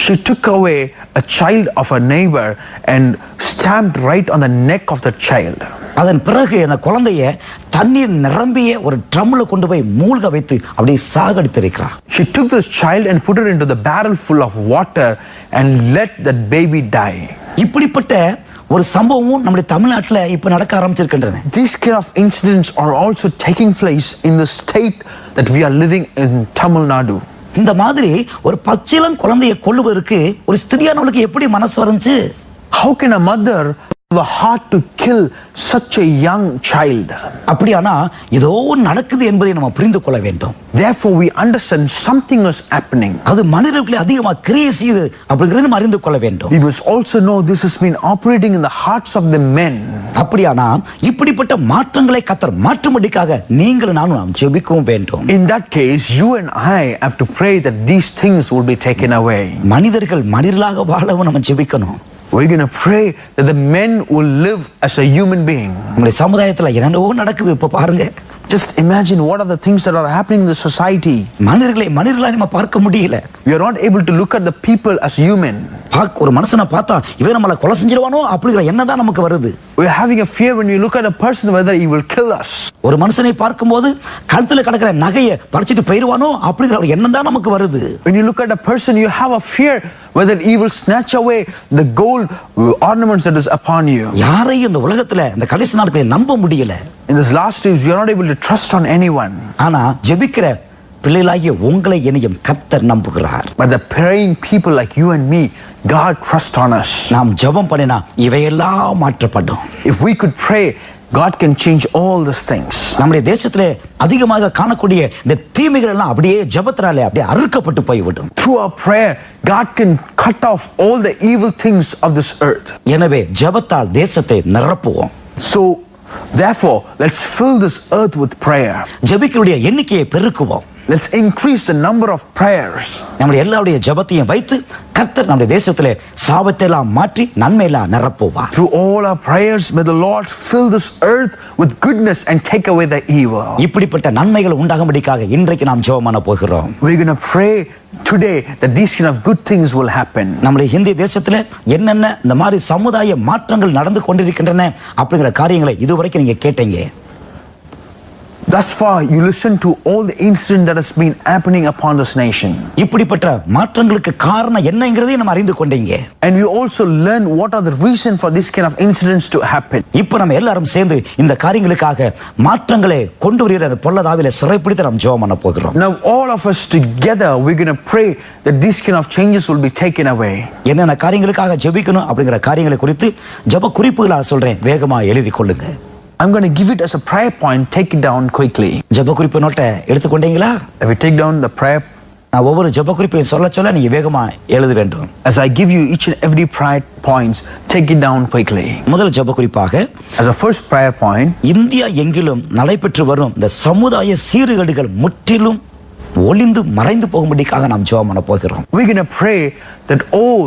she took away a child of her neighbor and stamped right on the neck of the child. அதன் பிறகு அந்த குழந்தைய தண்ணீர் நிரம்பிய ஒரு ட்ரம்ல கொண்டு போய் மூழ்க வைத்து அப்படியே சாகடித்திருக்கிறார். She took this child and put it into the barrel full of water and let that baby die. இப்படிப்பட்ட ஒரு சம்பவமும் நம்முடைய தமிழ்நாட்டில் இப்ப நடக்க ஆரம்பிச்சிருக்கின்றன. These kind of incidents are also taking place in the state that we are living in, Tamil Nadu. இந்த மாதிரி ஒரு பச்சிளம் குழந்தையை கொல்லுவதற்கு ஒரு ஸ்திரியானவளுக்கு எப்படி மனசு வந்துச்சு? How can a mother have a heart to kill such a young child? அப்படியானா ஏதோ நடக்குது என்பதை நம்ம புரிந்து கொள்ள வேண்டும். Therefore we understand something is happening. அது மனிதர்களை அதிகமா கிரியை செய்து அப்படிங்கறதை நம்ம அறிந்து கொள்ள வேண்டும். We must also know this has been operating in the hearts of the men. அப்படியானா இப்படிப்பட்ட மாற்றங்களை கர்த்தர் மாற்றும்படிக்காக நீங்களும் நானும் நாம் ஜெபிக்கவும் வேண்டும். In that case, you and I have to pray that these things will be taken away. மனிதர்கள் மனிதர்களாக வாழவும் நம்ம ஜெபிக்கணும். We're going to pray that the men will live as a human being. நம்முடைய சமுதாயத்துல என்னென்னவோ நடக்குது இப்ப பாருங்க. Just imagine what are the things that are happening in the society. மனிதர்களை மனிதர்களா நம்ம பார்க்க முடியல. We are not able to look at the people as human. ஒரு மனுஷனை பார்த்தா இவன் நம்மளை கொலை செஞ்சிருவானோ அப்படிங்கிற எண்ணம் தான் நமக்கு வருது. We are having a fear when we look at a person whether he will kill us. ஒரு மனுஷனை பார்க்கும்போது கழுத்துல கிடக்கிற நகையை பறிச்சிட்டு போயிடுவானோ அப்படிங்கிற ஒரு எண்ணம் தான் நமக்கு வருது. When you look at a person, you have a fear whether he will snatch away the gold ornaments that is upon you. யாரையும் இந்த உலகத்துல இந்த கடைசி நாட்களில் நம்ப முடியல. In this last days, we are not able to trust on anyone. ஆனா ஜெபிக்கிற பிள்ளைகளாகிய உங்களை என்னையும் கர்த்தர் நம்புகிறார். But the praying people like you and me, God trusts on us. நாம் ஜெபம் பண்ணினா இவையெல்லாம் மாற்றப்படும். If we could pray, God can change all these things. நம்முடைய தேசத்திலே அதிகமாக காணக்கூடிய இந்த தீமைகள் எல்லாம் அப்படியே ஜெபத்தினாலே அப்படியே அறுக்கப்பட்டு போய்விடும். Through our prayer, God can cut off all the evil things of this earth. எனவே ஜெபத்தால் தேசத்தை நிரப்புவோம். So therefore, let's fill this earth with prayer. ஜெபிக்கிறவருடைய எண்ணிக்கையை பெருக்குவோம். Let's increase the number of prayers. நம்முடைய எல்லாருடைய ஜெபத்தையும் வைத்து கர்த்தர் நம்முடைய தேசத்திலே சாபத்தை எல்லாம் மாற்றி நன்மை எல்லாம் நிரப்புவார். Through all our prayers, may the Lord fill this earth with goodness and take away the evil. இப்படிப்பட்ட நன்மைகள் உண்டாகும்படிக்காக இன்றைக்கு நாம் ஜெபம் பண்ண போகிறோம். We're going to pray today that these kind of good things will happen. நம்முடைய இந்திய தேசத்துல என்னென்ன இந்த மாதிரி சமுதாய மாற்றங்கள் நடந்து கொண்டிருக்கின்றன அப்படிங்கிற காரியங்களை இதுவரைக்கும் நீங்க கேட்டீங்க. Thus far, you listen to all the incident that has been happening upon this nation. இப்படிப்பட்ட மாற்றங்களுக்கு காரணம் என்னங்கிறதை நம்ம அறிந்து கொண்டீங்க. And you also learn what are the reason for this kind of incidents to happen. இப்போ நம்ம எல்லாரும் சேர்ந்து இந்த காரியங்களுக்காக மாற்றங்களை கொண்டு வருகிற அந்த பொல்லதாவிலே சிறைப்பிடித்து நாம் ஜெபம் பண்ண போகிறோம். Now all of us together, we're going to pray that these kind of changes will be taken away. என்னென்ன காரியங்களுக்காக ஜெபிக்கணும் அப்படிங்கிற காரியங்களை குறித்து ஜெப குறிப்புகளா சொல்றேன், வேகமா எழுதி கொள்ளுங்க. I'm going to give it as a prayer point. Take it down quickly. ஜெப குறிப்பு நோட்டை எடுத்துக்கொண்டீங்களா? If we take down the prayer, நான் ஒவ்வொரு ஜெப குறிப்பையும் சொல்ல நீங்க வேகமா எழுத வேண்டும். as I give you each and every prayer points, take it down quickly. முதல் ஜெப குறிப்பாக As a first prayer point, India எங்கிலும் நடைபெற்று வரும் இந்த சமுதாய சீர்கேடுகள் முற்றிலும் ஒளிந்து மறைந்து போகும்படிக்காக நாம் ஜெபம் பண்ண போகிறோம். we're going to pray that all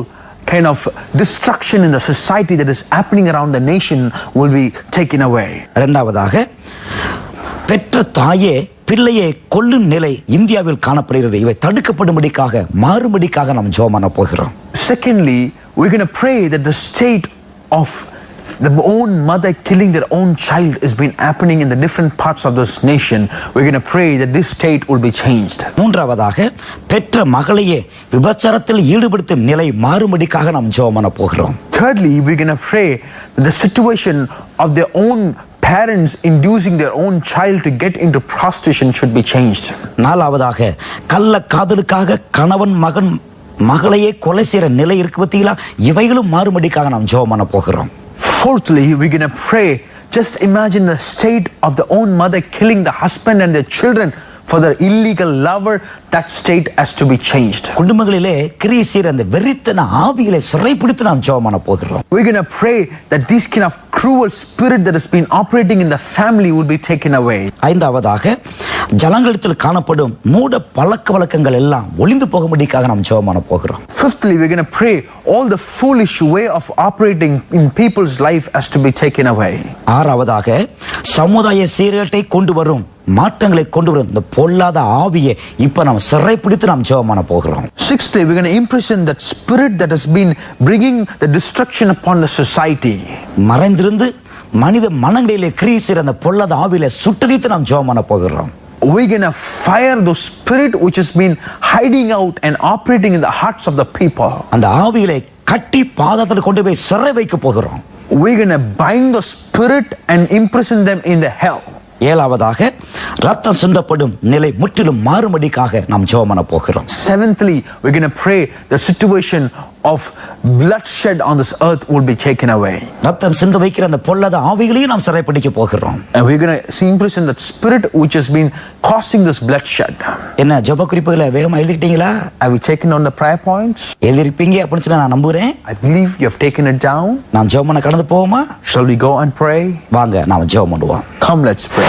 kind of destruction in the society that is happening around the nation will be taken away. இரண்டாவதாக பெற்ற தாயே பிள்ளையை கொல்லும் நிலை இந்தியாவில் காணப்படுகிறது. இவை தடுக்கப்படும்படிக்காக மாறும்படிக்காக நாம் ஜெபம் பண்ண போகிறோம். Secondly, we're going to pray that the state of the own mother killing their own child has been happening in the different parts of this nation. We're going to pray that this state will be changed. மூன்றாவதாக பெற்ற மகளையே விபச்சாரத்தில் ஈடுபடுத்தும் நிலை மாறும்படிக்காக நாம் ஜெபம் பண்ண போகிறோம். Thirdly, we're going to pray that the situation of their own parents inducing their own child to get into prostitution should be changed. நாலாவதாக கள்ள காதலுக்காக கணவன் மகன் மகளையே கொலை செய்யற நிலை இருக்கு பத்தியா, இவைகளும் மாறும்படிக்காக நாம் ஜெபம் பண்ண போகிறோம். Fourthly, we're going to pray, just imagine the state of the own mother killing the husband and their children for the illegal lover, that state has to be changed. குடும்பங்களிலே கிரியை செய்கிற அந்த வெறித்தன ஆவிகளை சிறைப்பிடித்து நாம் ஜெபம் பண்ண போகிறோம். We're going to pray that this kind of cruel spirit that has been operating in the family will be taken away. ஐந்தாவதாக ஜனங்களிடத்தில் காணப்படும் மூட பழக்க வழக்கங்கள் எல்லாம் ஒளிந்து போகும்படிக்காக நாம் ஜெபம் பண்ண போகிறோம். Fifthly, we're going to pray all the foolish way of operating in people's life has to be taken away. ஆறாவதாக சமுதாய சீர்கேட்டை கொண்டு வரும் மாற்றங்களை கொண்டு வரும் இந்த பொல்லாத ஆவியை இப்ப நாம் சிறைப்பிடித்து நாம் ஜெபம் பண்ண போகிறோம். Sixthly, we're going to imprison that spirit that has been bringing the destruction upon the society. மறைந்திருந்து மனித மனங்களிலே கிரியை செய்கிற அந்த பொல்லாத ஆவியை சுட்டரித்து நாம் ஜெபம் பண்ண போகிறோம். We're going to fire those spirit which has been hiding out and operating in the hearts of the people. அந்த ஆவிகளை கட்டி பாதாளத்தில் கொண்டு போய் சிறை வைக்க போகிறோம். We're going to bind the spirit and imprison them in the hell. ஏழாவதாக ரத்தம் சிந்தப்படும் நிலை முற்றிலும் மாறும்படிக்காக நாம் ஜெபம் பண்ண போகிறோம். Seventhly, we're going to pray the situation of bloodshed on this earth will be taken away. ரத்தம் சிந்த வைக்கிற அந்த பொல்லாத ஆவிகளையும் நாம் சிறைப்பிடிக்க போகிறோம். And we're going to imprison that spirit which has been causing this bloodshed. என்ன ஜெப குறிப்புகளை வேகமா எழுதிட்டீங்களா? Have you taken on the prayer points? எழுதிருப்பீங்க அப்படின்னு சொல்லி நான் நம்புறேன். I believe you have taken it down. நான் ஜெபம் பண்ண கடந்து போவோமா? Shall we go and pray? வாங்க நாம ஜெபம் பண்ணுவோம். Come, let's pray.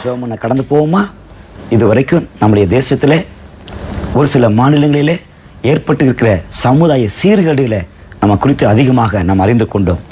ஜெபம் பண்ண கடந்து போவோமா? இதுவரைக்கும் நம்முடைய தேசத்திலே ஒரு சில மாநிலங்களிலே ஏற்பட்டு இருக்கிற சமுதாய சீர்கேடுகளை நம்ம குறித்து அதிகமாக நாம் அறிந்து கொண்டோம்.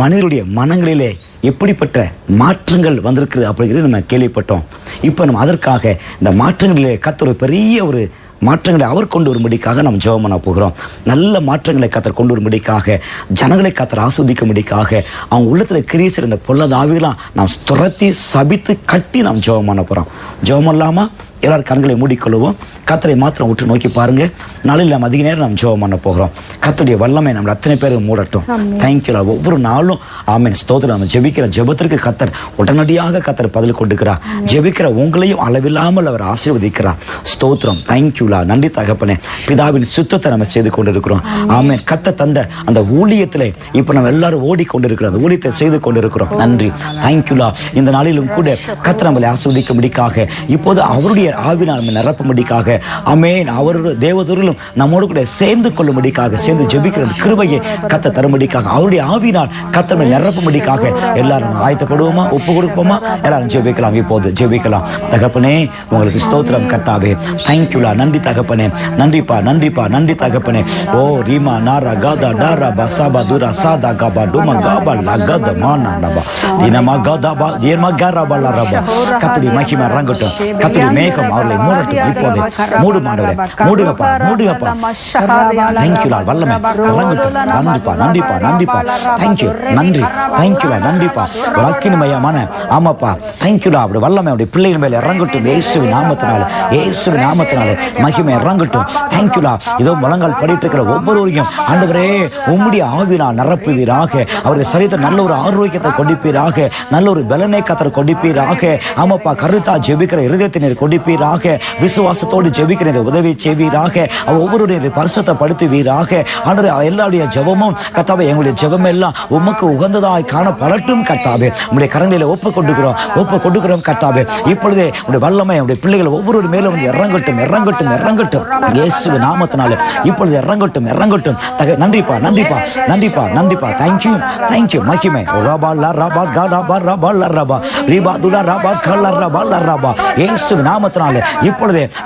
மனிதனுடைய மனங்களிலே எப்படிப்பட்ட மாற்றங்கள் வந்திருக்கிறது அப்படிங்கிறது நம்ம கேள்விப்பட்டோம். இப்போ நம்ம அதற்காக இந்த மாற்றங்களிலே கர்த்தர் ஒரு பெரிய ஒரு மாற்றங்களை அவர் கொண்டு வரும்படிக்காக நாம் ஜெபம் பண்ண போகிறோம். நல்ல மாற்றங்களை கர்த்தர் கொண்டு வரும்படிக்காக, ஜனங்களை கர்த்தர் ஆஸ்வதிக்கும்படிக்காக, அவங்க உள்ளத்தில் கிரியை செய்கிற இந்த பொல்லாத ஆவியெல்லாம் நாம் துரத்தி சபித்து கட்டி நாம் ஜெபம் பண்ண போகிறோம். ஜெபம் இல்லாமா எல்லாரும் கண்களை மூடிக்கொள்வோம். கர்த்தரை மாத்திரம் விட்டு நோக்கி பாருங்க. நாளில் நாம் அதிக நேரம் நாம் ஜெபம் பண்ண போகிறோம். கர்த்தருடைய வல்லமை நம்மளை அத்தனை பேருக்கு மூடட்டும். தேங்க்யூ. ஒவ்வொரு நாளும் ஆமென் ஸ்தோத்திரம். நம்ம ஜெபிக்கிற ஜெபத்திற்கு கர்த்தர் உடனடியாக கர்த்தர் பதில் கொடுக்கிறார். ஜெபிக்கிற உங்களையும் அளவில்லாமல் அவர் ஆசீர்வதிக்கிறார். ஸ்தோத்திரம். தேங்க்யூலா. நன்றி தகப்பனே. பிதாவின் சுத்தத்தை நம்ம செய்து கொண்டிருக்கிறோம். ஆமென். கர்த்தர் தந்த அந்த ஊழியத்திலே இப்போ நம்ம எல்லாரும் ஓடிக்கொண்டிருக்கிறோம். அந்த ஊழியத்தை செய்து கொண்டிருக்கிறோம். நன்றி. தேங்க்யூலா. இந்த நாளிலும் கூட கர்த்தர் நம்மளை ஆசீர்வதிக்கும்படிக்காக, இப்போது அவருடைய ஆவினால் நம்ம நிரப்பும்படிக்காக, ஆமென், அவருடைய தேவதூரிலும் நம்மோடு கூட சேர்ந்து கொள்ளும்படிக்காக, சேர்ந்து ஜெபிக்கிறது கிருபையை கர்த்தர் தரும்படிக்காக, அவருடைய ஆவினால் கர்த்தர் நிரப்பும்படிக்காக எல்லாரும் ஆயத்தப்படுவோமா? ஒப்பு கொடுப்போமா? எல்லாரும் ஜெபிக்கலாம். இப்போது ஜெபிக்கலாம். தகப்பனே உங்களுக்கு ஸ்தோத்திரம் கர்த்தாவே. தேங்க்யூலா. நன்றி தகப்பனே. நன்றிப்பா, நன்றிப்பா, நன்றி தகப்பனே. ஓ ரீமா நாரா காதா டாரா பசாபா துரா சாதா காபா டுமா காபா லகத மானா நபா தினமா காதாபா ஏமா காராபா லரபா. கர்த்தருடைய மகிமை இறங்கட்டும். கர்த்தருடைய மேகம் அவர்களை மூடட்டும். இப்போது மூடு மாண்டவரே, மூடுகப்பா, மூடுகப்பா. தேங்க்யூலா. வல்லமை இறங்கட்டும். நன்றிப்பா, நன்றிப்பா, நன்றிப்பா. தேங்க்யூ. நன்றி. தேங்க்யூலா. நன்றிப்பா. வாக்கியமயமான ஆமாப்பா. தேங்க்யூலா. அப்படி வல்லமை அப்படி பிள்ளைகள் மேல இறங்கட்டும். இயேசுவின் நாமத்தினால, இயேசுவின் நாமத்தினால மகிமை இறங்கட்டும். தேங்க்யூலா. இதோ முழங்கால் படிட்டு இருக்கிற ஒவ்வொருவரையும் ஆண்டவரே உம்முடைய ஆவினால் நிரப்புவீராக. அவருடைய சரீரத்தை நல்ல ஒரு ஆரோக்கியத்தை கொடுப்பீராக. நல்ல ஒரு பலனை கர்த்தர் கொடுப்பீராக. ஆமாப்பா. கருத்தா ஜெபிக்கிற இருதயத்தினர் கொடுப்பீராக. விசுவாசத்தோடு ஜெபிக்கிற உதவி செய்வீராக. ஒவ்வொருவரையும் பரிசுத்தப்படுத்துவீராக. ஆண்டவரே எல்லாருடைய ஜெபமும் கர்த்தாவே, எங்களுடைய ஜெபம் எல்லாம் உமக்கு உகந்ததாய் காணப்படட்டும் கர்த்தாவே. உங்களுடைய கரங்களில் ஒப்பு கொடுக்கிறோம் கர்த்தாவே. இப்பொழுதே உங்களுடைய வல்லமை உங்களுடைய பிள்ளைகள் ஒவ்வொரு மேலும் வந்து இறங்கட்டும், இறங்கட்டும், இறங்கட்டும். இயேசுவின் நாமத்தினால இப்பொழுது இறங்கட்டும், இறங்கட்டும். நன்றிப்பா, நன்றிப்பா, நன்றிப்பா, நன்றிப்பா. Thank you, thank you. மகிமை ரபா லா ரபா காடா ரபா லா ரபா ரிபா துலா ரபா கலா ரபா லா ரபா. இயேசுவின் நாமத்தினால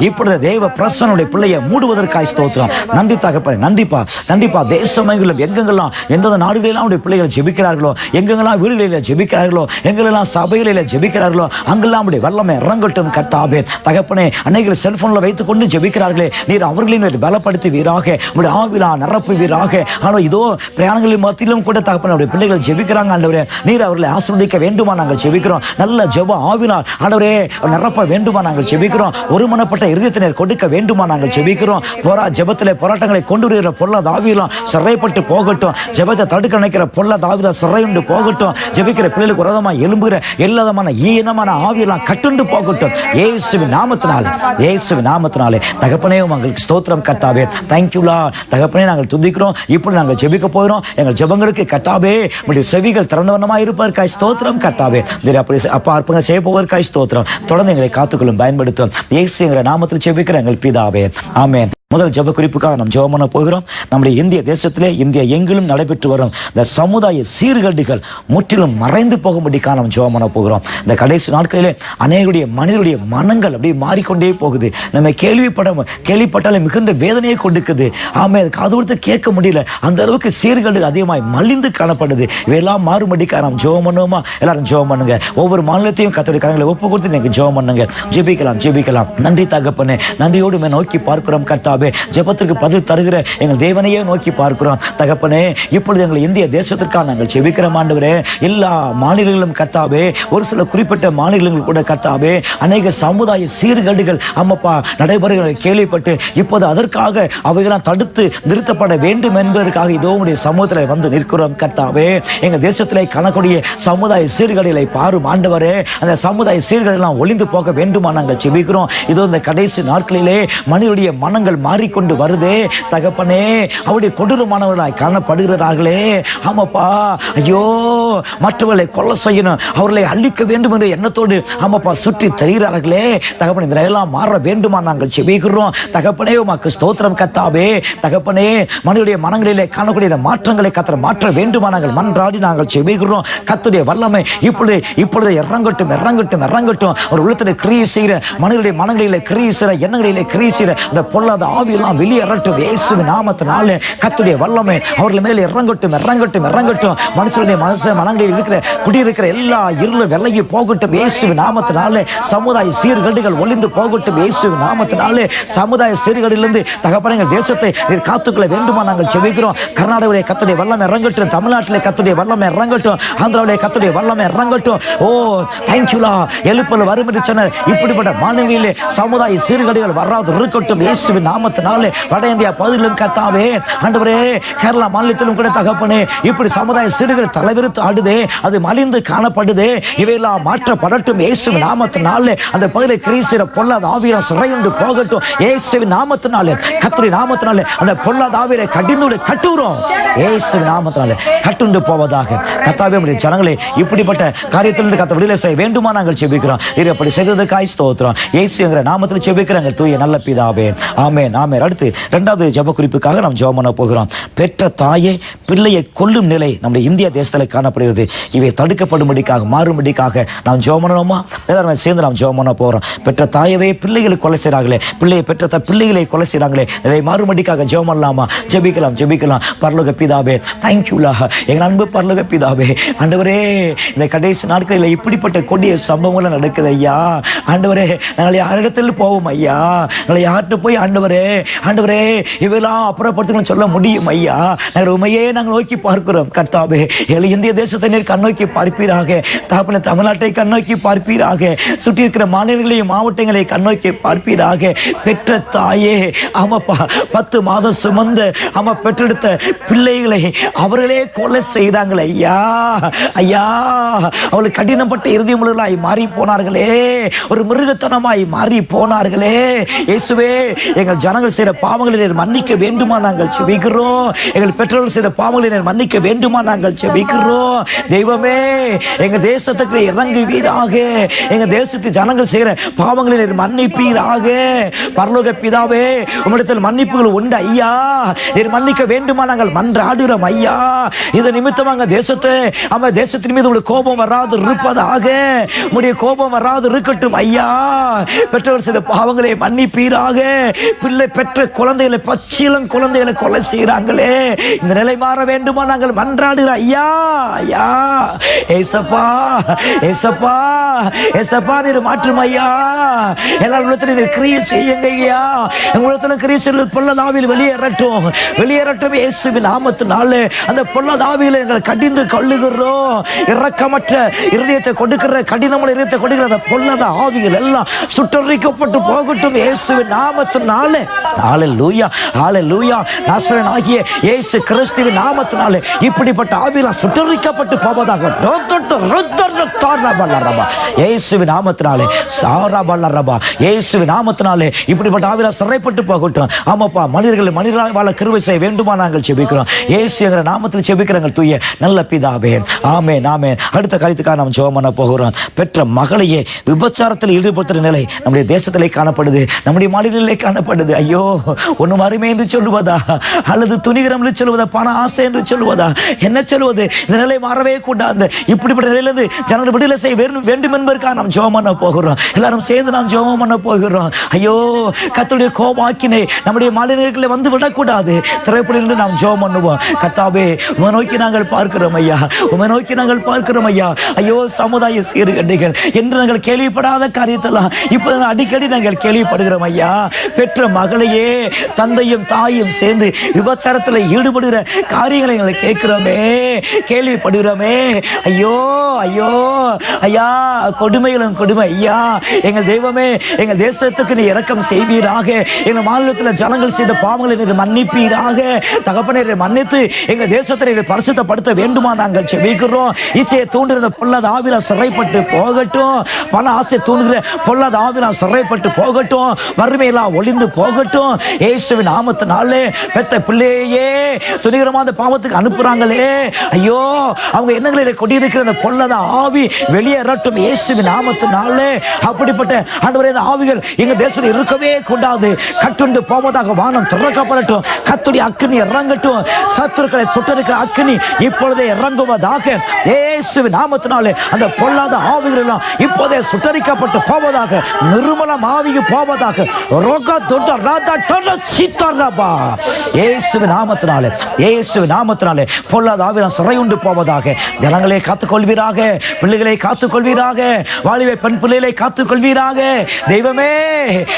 இப்பொழுது தேவ பிரசன்னுடைய பிள்ளையை மூடுவதற்காய் ஸ்தோத்திரம். நன்றி தகப்பனே. நன்றிப்பா, நன்றிப்பா. தேசமெங்கிலும் எங்கெங்கெல்லாம் எந்தெந்த நாடுகளெல்லாம் உடைய பிள்ளைகள் ஜெபிக்கிறார்களோ, எங்கெங்கெல்லாம் வீடுகளில் ஜெபிக்கிறார்களோ, எங்கெல்லாம் சபைகளில் ஜெபிக்கிறார்களோ, அங்கெல்லாம் உடைய வல்லமை இறங்கட்டும் கர்த்தாவே. தகப்பனே, அன்னைக்கு செல்போன்ல வைத்துக் கொண்டு ஜெபிக்கிறார்களே, நீர் அவர்களையும் பலப்படுத்துவீராக. உடைய ஆவிலா நிரப்புவீராக. ஆனால் இதோ பிரயாணங்களின் மத்தியிலும் கூட தகப்பனே உடைய பிள்ளைகள் ஜெபிக்கிறாங்க ஆண்டவரே. நீர் அவர்களை ஆசீர்வதிக்க வேண்டுமா நாங்கள் ஜெபிக்கிறோம். நல்ல ஜெப ஆவினால் ஆண்டவரே நிரப்ப வேண்டுமா நாங்கள் ஜெபிக்கிறோம். ஒருமனப்பட்ட இருதயத்தை நேர் கொடுக்க வேண்டுமா நாங்கள் ஜெபிக்கிறோம். ஜெபத்திலே போராட்டங்களை கொண்டு வருகிற பொல்லாத ஆவியெல்லாம் சிறைப்பட்டு போகட்டும். ஜெபத்தை தடுக்க நினைக்கிற பொல்லாத ஆவியெல்லாம் சிறையுண்டு போகட்டும். ஜெபிக்கிற பிள்ளைகளுக்கு விரோதமா எழும்புகிற எல்லாதமான ஈனமான ஆவியெல்லாம் கட்டுண்டு போகட்டும். இயேசுவின் நாமத்தினாலே தகப்பனே உங்களுக்கு ஸ்தோத்திரம் கர்த்தாவே. தேங்க்யூலா தகப்பனே, நாங்கள் துதிக்கிறோம். இப்படி நாங்கள் ஜெபிக்க போகிறோம். எங்கள் ஜெபங்களுக்கு கர்த்தாவே உம்முடைய செவிகள் திறந்தவனமா இருப்பதற்காய் ஸ்தோத்திரம் கர்த்தாவே. அப்படி அப்பா அற்புதங்களை செய்ய போவதற்காய் ஸ்தோத்திரம். தொடர்ந்து எங்களை காத்துக்கொள்ளும், பயன்படுத்தும். இயேசுங்கிற நாமத்தில் ஜெபிக்கிற எங்கள் பிதாவே, ஆமென். முதல் ஜெப குறிப்புக்காக நாம் ஜெபம் பண்ண போகிறோம். நம்முடைய இந்திய தேசத்திலே, இந்தியா எங்கிலும் நடைபெற்று வரும் இந்த சமுதாய சீர்கேடுகள் முற்றிலும் மறைந்து போகும்படிக்காக நாம் ஜெபம் பண்ண போகிறோம். இந்த கடைசி நாட்களிலே அநேகருடைய மனிதனுடைய மனங்கள் அப்படியே மாறிக்கொண்டே போகுது. நம்ம கேள்விப்பட்டாலே மிகுந்த வேதனையை கொடுக்குது. ஆமே, காது கொடுத்து கேட்க முடியல. அந்த அளவுக்கு சீர்கேடுகள் அதிகமாய் மலிந்து காணப்படுது. இவையெல்லாம் மாறும்படிக்காக நாம் ஜெபம் பண்ணுவோமா? எல்லாரும் ஜெபம் பண்ணுங்க. ஒவ்வொரு மாநிலத்தையும் கர்த்தருடைய கரங்களை ஒப்பு கொடுத்து நீங்க ஜெபம் பண்ணுங்க. ஜெபிக்கலாம். நன்றி தகப்பனே, நன்றியோடு நோக்கி பார்க்கிறோம் கர்த்தாவே. ஜெபத்திற்கு பதில் தருகிற எங்கள் தேவனையே நோக்கி பார்க்கிறோம் தகப்பனே. இப்பொழுது எங்கள் இந்திய தேசத்திற்காக நாங்கள் ஜெபிக்கிறோம் ஆண்டவரே. எல்லா மாநிலங்களும் கர்த்தாவே, ஒரு சில குறிப்பிட்ட மாநிலங்கள் கூட கர்த்தாவே, அநேக சமுதாய சீர்கேடுகள் அம்மப்பா நடைபெறுகிறதை கேள்விப்பட்டு இப்போது அதற்காக அவைகளாம் தடுத்து நிறுத்தப்பட வேண்டும் என்பதற்காக இதோ உடைய சமூகத்தில் வந்து நிற்கிறோம் கர்த்தாவே. எங்கள் தேசத்திலே காணக்கூடிய சமுதாய சீர்கேடுகளை பாரும் ஆண்டவரே. அந்த சமுதாய சீர்கேடுகள் ஒளிந்து போக வேண்டுமா நாங்கள் ஜெபிக்கிறோம். இதோ இந்த கடைசி நாட்களிலே மனிதனுடைய மனங்கள் மாறிக்கொண்டு வருதே தகப்பனே. அவருடைய கொடூரமானவர்களாய் காணப்படுகிறார்களே. ஆமாப்பா, ஐயோ, மற்றவர்களை கொலை செய்யணும், அவர்களை அழிக்க வேண்டும் என்ற எண்ணத்தோடு ஆமாப்பா சுற்றி தெரிகிறார்களே தகப்பனே. இதெல்லாம் மாற வேண்டுமா நாங்கள் ஜெபிக்கிறோம் தகப்பனே. உமக்கு ஸ்தோத்திரம் கர்த்தாவே. தகப்பனே, மனிதனுடைய மனங்களிலே காணக்கூடிய மாற்றங்களை கர்த்தர் மாற்ற வேண்டுமா நாங்கள் மன்றாடி நாங்கள் ஜெபிக்கிறோம். கர்த்தருடைய வல்லமை இப்பொழுது இறங்கட்டும். ஒரு உள்ளத்தில் கிரியை செய்கிற மனிதனுடைய மனங்களிலே கிரியை செய்கிற எண்ணங்களிலே கிரியை செய்கிற அந்த பொல்லாத ஆவியெல்லாம் வெளியேறட்டும் இயேசுவின் நாமத்தினாலே. கர்த்தருடைய வல்லமை அவர்கள் மேல் இறங்கட்டும். மனுஷனுடைய மனங்களில் இருக்கிற குடியிருக்கிற எல்லா இருளும் விலகி போகட்டும் இயேசுவின் நாமத்தினாலே. சமுதாய சீர்கேடுகள் ஒளிந்து போகட்டும் இயேசுவின் நாமத்தினாலே. சமுதாய சீர்கேடிலிருந்து தகப்பனே எங்கள் தேசத்தை நீர் காத்துக்கொள்ள வேண்டுமா நாங்கள் ஜெபிக்கிறோம். கர்நாடகாவிலே கர்த்தருடைய வல்லமை இறங்கட்டும். தமிழ்நாட்டிலே கர்த்தருடைய வல்லமை இறங்கட்டும். ஆந்திராவிலே கர்த்தருடைய வல்லமை இறங்கட்டும். ஓ தேங்க்யூலா. எழுப்பல் வரும் என்று சொன்னார். இப்படிப்பட்ட மாநிலங்களிலே சமுதாய சீர்கேடுகள் வராது இருக்கட்டும் இயேசுவின் நாமத்தினாலே. வட இந்தியா பகுதியிலும் கர்த்தாவே ஆண்டவரே, கேரளா மாநிலத்திலும் கூட தகப்பனே இப்படி சமுதாய சீர்கேடுகள் தலைவிரித்து ஆடுதே, அது மலிந்து காணப்படுதே. இவையெல்லாம் மாற்றப்படட்டும் இயேசுவின் நாமத்தினாலே. அந்த பகுதியில் கிரீசிற பொல்லாத ஆவியால் சிறையுண்டு போகட்டும் இயேசுவின் நாமத்தினாலே. கர்த்தருடைய நாமத்தினாலே அந்த பொல்லாத ஆவியை கடிந்து கட்டுகிறோம் இயேசுவின் நாமத்தினாலே. கட்டுண்டு போவதாக கர்த்தாவே உம்முடைய ஜனங்களே இப்படிப்பட்ட காரியத்திலிருந்து கர்த்தர் விடுதலை செய்ய வேண்டுமா நாங்கள் ஜெபிக்கிறோம். அப்படி செய்ததற்காய் ஸ்தோத்திரம் இயேசுங்கிற நாமத்தில் ஜெபிக்கிறோம் எங்கள் தூய நல்ல பிதாவே, ஆமென். அடுத்து இரண்டாவது ஜெப குறிப்புக்காக நாம் ஜெபம் பண்ண போகிறோம். பெற்ற தாயை பிள்ளையை கொல்லும் நிலை நம்முடைய இந்திய தேசத்தில் காணப்படுகிறது. இவை தடுக்கப்படும்படிக்காக மாறும்படிக்காக நாம் ஜெபம் பண்ணணுமா? சேர்ந்து நாம் ஜெபம் பண்ண போகிறோம். பெற்ற தாயவே பிள்ளைகளை கொலை செய்கிறாங்களே, பிள்ளையை பெற்ற பிள்ளைகளை கொலை செய்கிறாங்களே, இதை மாறும்படிக்காக ஜெபம் பண்ணலாமா? ஜெபிக்கலாம். பரலோக பிதாவே, தேங்க்யூலா. எங்கள் அன்பு பரலோக பிதாவே, ஆண்டவரே, இந்த கடைசி நாட்களில் இப்படிப்பட்ட கொடிய சம்பவங்கள் நடக்குது ஐயா. ஆண்டவரே, நாங்கள் யாரிடத்தில் போவோம் ஐயா? நாங்கள் யார்கிட்ட போய் ஆண்டவரே இவெல்லாம் அப்புறப்படுத்தணும்னு சொல்ல முடியும் ஐயா? நாங்கள் உண்மையே நாங்கள் நோக்கி பார்க்கிறோம் கர்த்தாவே. இந்திய தேசத்தை நீர் கண்ணோக்கி பார்ப்பீராக. தாப்பன தமிழ்நாட்டை கண்ணோக்கி பார்ப்பீராக. சுற்றி இருக்கிற மாநிலங்களையும் மாவட்டங்களை கண்ணோக்கி பார்ப்பீராக. பெற்ற தாயே, ஆமாப்பா, 10 மாதம் சுமந்த பெற்றெடுத்த பிள்ளைகளை அவர்களே கொலை செய்தாங்களே ஐயா. அவளுக்கு கடினப்பட்ட இருதயமுள்ளவர்களாய் மாறி போனார்களே, ஒரு மிருகத்தனமாய் மாறி போனார்களே. இயேசுவே, எங்கள் ஜனங்கள் செய்த பாவங்களை மன்னிக்க வேண்டுமா நாங்கள் ஜெபிக்கிறோம். எங்கள் பெற்றோர்கள் செய்த பாவங்களை மன்னிக்க வேண்டுமா நாங்கள் ஜெபிக்கிறோம். தெய்வமே, எங்கள் தேசத்துக்கு இறங்குவீராக. எங்கள் தேசத்து ஜனங்கள் செய்கிற பாவங்களை மன்னிப்பீராக. பரலோக பிதாவே, உம்மிடத்தில் மன்னிப்புகள் உண்டு ஐயா. நீர் மன்னிக்க வேண்டுமா நாங்கள் மன்றாடுகிறோம் ஐயா. இது நிமித்தமாக தேசத்தின் மீது உங்களுடைய கோபம் வராது இருப்பதாக. உங்களுடைய கோபம் வராது இருக்கட்டும் ஐயா. பெற்றோர் செய்த பாவங்களை மன்னிப்பீராக. பிள்ளை பெற்ற குழந்தைகளை, பச்சிளம் குழந்தைகளை கொலை செய்கிறாங்களே, இந்த நிலை மாற வேண்டுமா நாங்கள் மன்றாடுகிறோம் ஐயா. ஐயா. ஏசப்பா, ஏசப்பா, ஏசப்பா, நீர் மாற்றும் ஐயா. எல்லா உள்ளத்துல நீர் கிரியை செய்யுங்க ஐயா. எங்க உள்ளத்துல கிரியை செய்ய பொல்லாதாவியில் வெளியேறட்டும், வெளியேறட்டும் இயேசுவின் நாமத்தினாலே. அந்த பொல்லாதாவியில் எங்களை கடிந்து கொள்ளுகிறோம். இரக்கமற்ற இருதயத்தை கொடுக்கிற, கடினமான இருதயத்தை கொடுக்கிற அந்த பொல்லாத ஆவிகள் எல்லாம் சுட்டரிக்கப்பட்டு போகட்டும் இயேசுவின் நாமத்தினாலே. ஹல்லேலூயா, ஹல்லேலூயா. நாசரேயனாகிய இயேசு கிறிஸ்துவின் நாமத்தினாலே இப்படிப்பட்ட ஆவிகள் சுட்டரிக்கப்பட்டு போவதாக. இயேசுவின் நாமத்தினாலே சாராபல்லரபா, இயேசுவின் நாமத்தினாலே இப்படிப்பட்ட ஆவிகள் சிறைப்பட்டு போகட்டும். ஆமாப்பா, மனிதர்கள் வாழ கிருபை செய்ய வேண்டுமா நாங்கள் ஜெபிக்கிறோம். இயேசு என்கிற நாமத்தில் ஜெபிக்கிறோம் தூய நல்ல பிதாவே. ஆமென், ஆமென். அடுத்த காரியத்துக்காக நாம் ஜெபம் பண்ண போகிறோம். பெற்ற மகளையே விபச்சாரத்தில் ஈடுபடுத்துகிற நிலை நம்முடைய தேசத்திலே காணப்படுது, நம்முடைய மாநிலத்திலே காணப்படுது. ஐயோ, ஒன்றும் அருமை என்று சொல்லுவதா, அல்லது துணிகரம் என்று சொல்லுவதா, பண ஆசை என்று சொல்லுவதா, என்ன சொல்லுவது? இந்த நிலை மாறவே கூடாது. இப்படிப்பட்ட நிலையிலிருந்து ஜனங்கள் விடுதலை செய்ய வேண்டும் என்பதற்காக நாம் ஜெபம் பண்ண போகிறோம். எல்லாரும் சேர்ந்து நாம் ஜெபம் பண்ண போகிறோம். ஐயோ, கர்த்தருடைய கோபாக்கினை நம்முடைய மாநிலங்களில் வந்து விடக்கூடாது. திரைப்படம் நாம் ஜெபம் பண்ணுவோம். கர்த்தாவே, உம்மை நோக்கி நாங்கள் பார்க்கிறோம் ஐயா, உம்மை நோக்கி நாங்கள் பார்க்கிறோம் ஐயா. ஐயோ, சமுதாய சீர்கேடுகள் என்று நாங்கள் கேள்விப்படாத காரியத்தெல்லாம் இப்ப அடிக்கடி நாங்கள் கேள்விப்படுகிறோம் ஐயா. பெற்ற மகளையே தந்தையும் தாயும் சேர்ந்து விபச்சாரத்தில் ஈடுபடுகிற காரியங்களை எங்களை கேட்கிறோமே, கேள்விப்படுகிறோமே. ஐயோ, ஐயோ ஐயா, கொடுமைகளும் கொடுமை ஐயா. எங்கள் தெய்வமே, எங்கள் தேசத்துக்கு நீ இரக்கம் செய்வீராக. எங்கள் மாநிலத்தில் ஜனங்கள் செய்த பாவங்களை நீர் மன்னிப்பீராக. தகப்பனை மன்னித்து எங்கள் தேசத்தை பரிசுத்தப்படுத்த வேண்டுமா நாங்கள் ஜெபிக்கிறோம். இச்சையை தூண்டுகிற பொல்லாத ஆவியால் சிறைப்பட்டு போகட்டும். பல ஆசை தூண்டுகிற பொல்லாத ஆவியால் சிறைப்பட்டு போகட்டும். வறுமையெல்லாம் ஒளிந்து போகட்டும் இயேசுவின் நாமத்தினாலே. பெத்த பிள்ளையே துணிகரமான பாவத்துக்கு அனுப்புறாங்களே, ஐயோ, அவங்க எண்ணங்களில் கொண்டிருக்கிற அந்த பொல்லாத ஆவி வெளியேறட்டும் இயேசுவின் நாமத்தினாலே. அப்படிப்பட்ட ஆண்டவரே, இந்த ஆவிகள் எங்க தேசத்தில் இருக்கவே கூடாது. கட்டுண்டு போவதாக வானம் திறக்கப்படட்டும். கர்த்தருடைய அக்கினி இறங்கட்டும். சத்துருக்களை சுட்டரிக்கிற அக்கினி இப்பொழுதே இறங்குவதாக இயேசுவின் நாமத்தினாலே. அந்த பொல்லாத ஆவிகள் எல்லாம் இப்போதே சுட்டரிக்கப்பட்டு போவதாக, நிர்மலம் ஆவிக்கு போவதாக. இயேசுவின் நாமத்தினாலே, இயேசுவின் நாமத்தினாலே பொல்லாத ஆவிகள் சிறையுண்டு போவதாக. ஜனங்களை காத்துக் கொள்வீராக, பிள்ளைகளை காத்துக் கொள்வீராக, வாலிப பெண் பிள்ளைகளை காத்துக் கொள்வீராக. தெய்வமே,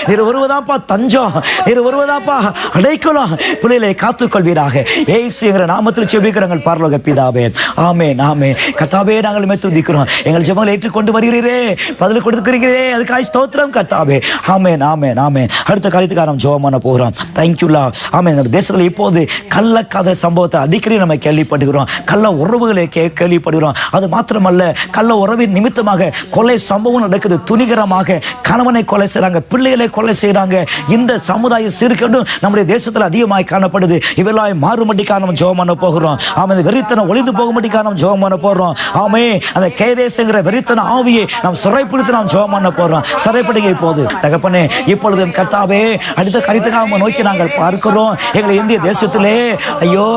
நீர் ஒருவதாப்பா தஞ்சம், நீர் ஒருவதாப்பா அடைக்கலம். பிள்ளைகளை காத்துக் கொள்வீராக இயேசு என்கிற நாமத்தில் ஜெபிக்கிறோம் பரலோக பிதாவே. ஆமென், ஆமென். கர்த்தாவே, நாங்கள் துதிக்கிறோம். எங்கள் ஜெபங்களை ஏற்றுக்கொண்டு வருகிறீரே, பதில் கொடுக்கிறீரே, அதுக்காக ஸ்தோத்திரம் கர்த்தாவே. ஆமென், ஆமென், ஆமென். அடுத்த காரியத்துக்காக நாம் ஜெபம் பண்ண போகிறோம். தேங்க்யூலா. ஆமென். நம்ம தேசத்தில் இப்போது கள்ளக்காதல் சம்பவத்தை அடிக்கடி நம்ம கேள்விப்படுகிறோம். கள்ள உறவுகளை கேள்விப்படுகிறோம். அது மாத்திரமல்ல, கள்ள உறவின் நிமித்தமாக கொலை சம்பவம் நடக்குது. துணிகரமாக கணவனை கொலை செய்றாங்க, பிள்ளைகளை கொலை செய்றாங்க. இந்த சமுதாய சீர்கேடு நம்முடைய தேசத்தில் அதிகமாய் காணப்படுது. இவெல்லாம் மாறுமட்டிக்காக நம்ம ஜெபம் பண்ண போகிறோம். ஆமென். வெறித்தனம் ஒளிந்து போகும்படிக்காக நம்ம ஜெபம் பண்ண போகிறோம். ஆமென். அந்த கேதேசுங்கிற வெறித்தன ஆவியை நாம் சிறைப்பிடித்து நாம் ஜெபம் பண்ண போகிறோம். சிறைப்படுங்க இப்போது தகப்பனே. இப்பொழுது கர்த்தாவே, அடுத்த காரியத்துக்காக நோக்கி நாங்கள் பார்க்கிறோம். எங்களை இந்திய தேசத்திலே, ஐயோ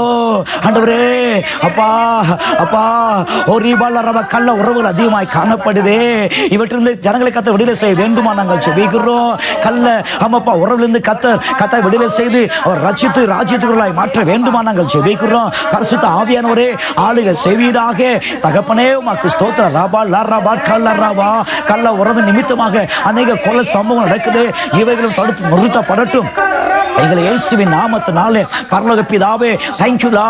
ஆண்டவரே, அப்பா, அப்பா, ஒரு கள்ள உறவுகள் அதிகமாய் காணப்படுதே. இவற்றிலிருந்து ஜனங்களை கத்த விடுதலை செய்ய வேண்டுமா நாங்கள் ஜெபிக்கிறோம். கள்ள ஆமாப்பா உறவிலிருந்து கத்த விடுதலை செய்து அவர் ரட்சித்து ராஜ்யத்துக்குள்ளாய் மாற்ற வேண்டுமா நாங்கள் ஜெபிக்கிறோம். பரிசுத்த ஆவியானவரே, ஆளுகை செய்வீராக. தகப்பனே, உமக்கு ஸ்தோத்திரம். ராபா லரபா கல்லரபா. கள்ள உறவு நிமித்தமாக அநேக கொலை சம்பவம் நடக்குது. இவைகளும் தடுத்து நிறுத்தப்படட்டும் எங்களை இயேசுவின் நாமத்தினாலே. பரலோக பிதாவே, தேங்க்யூலா.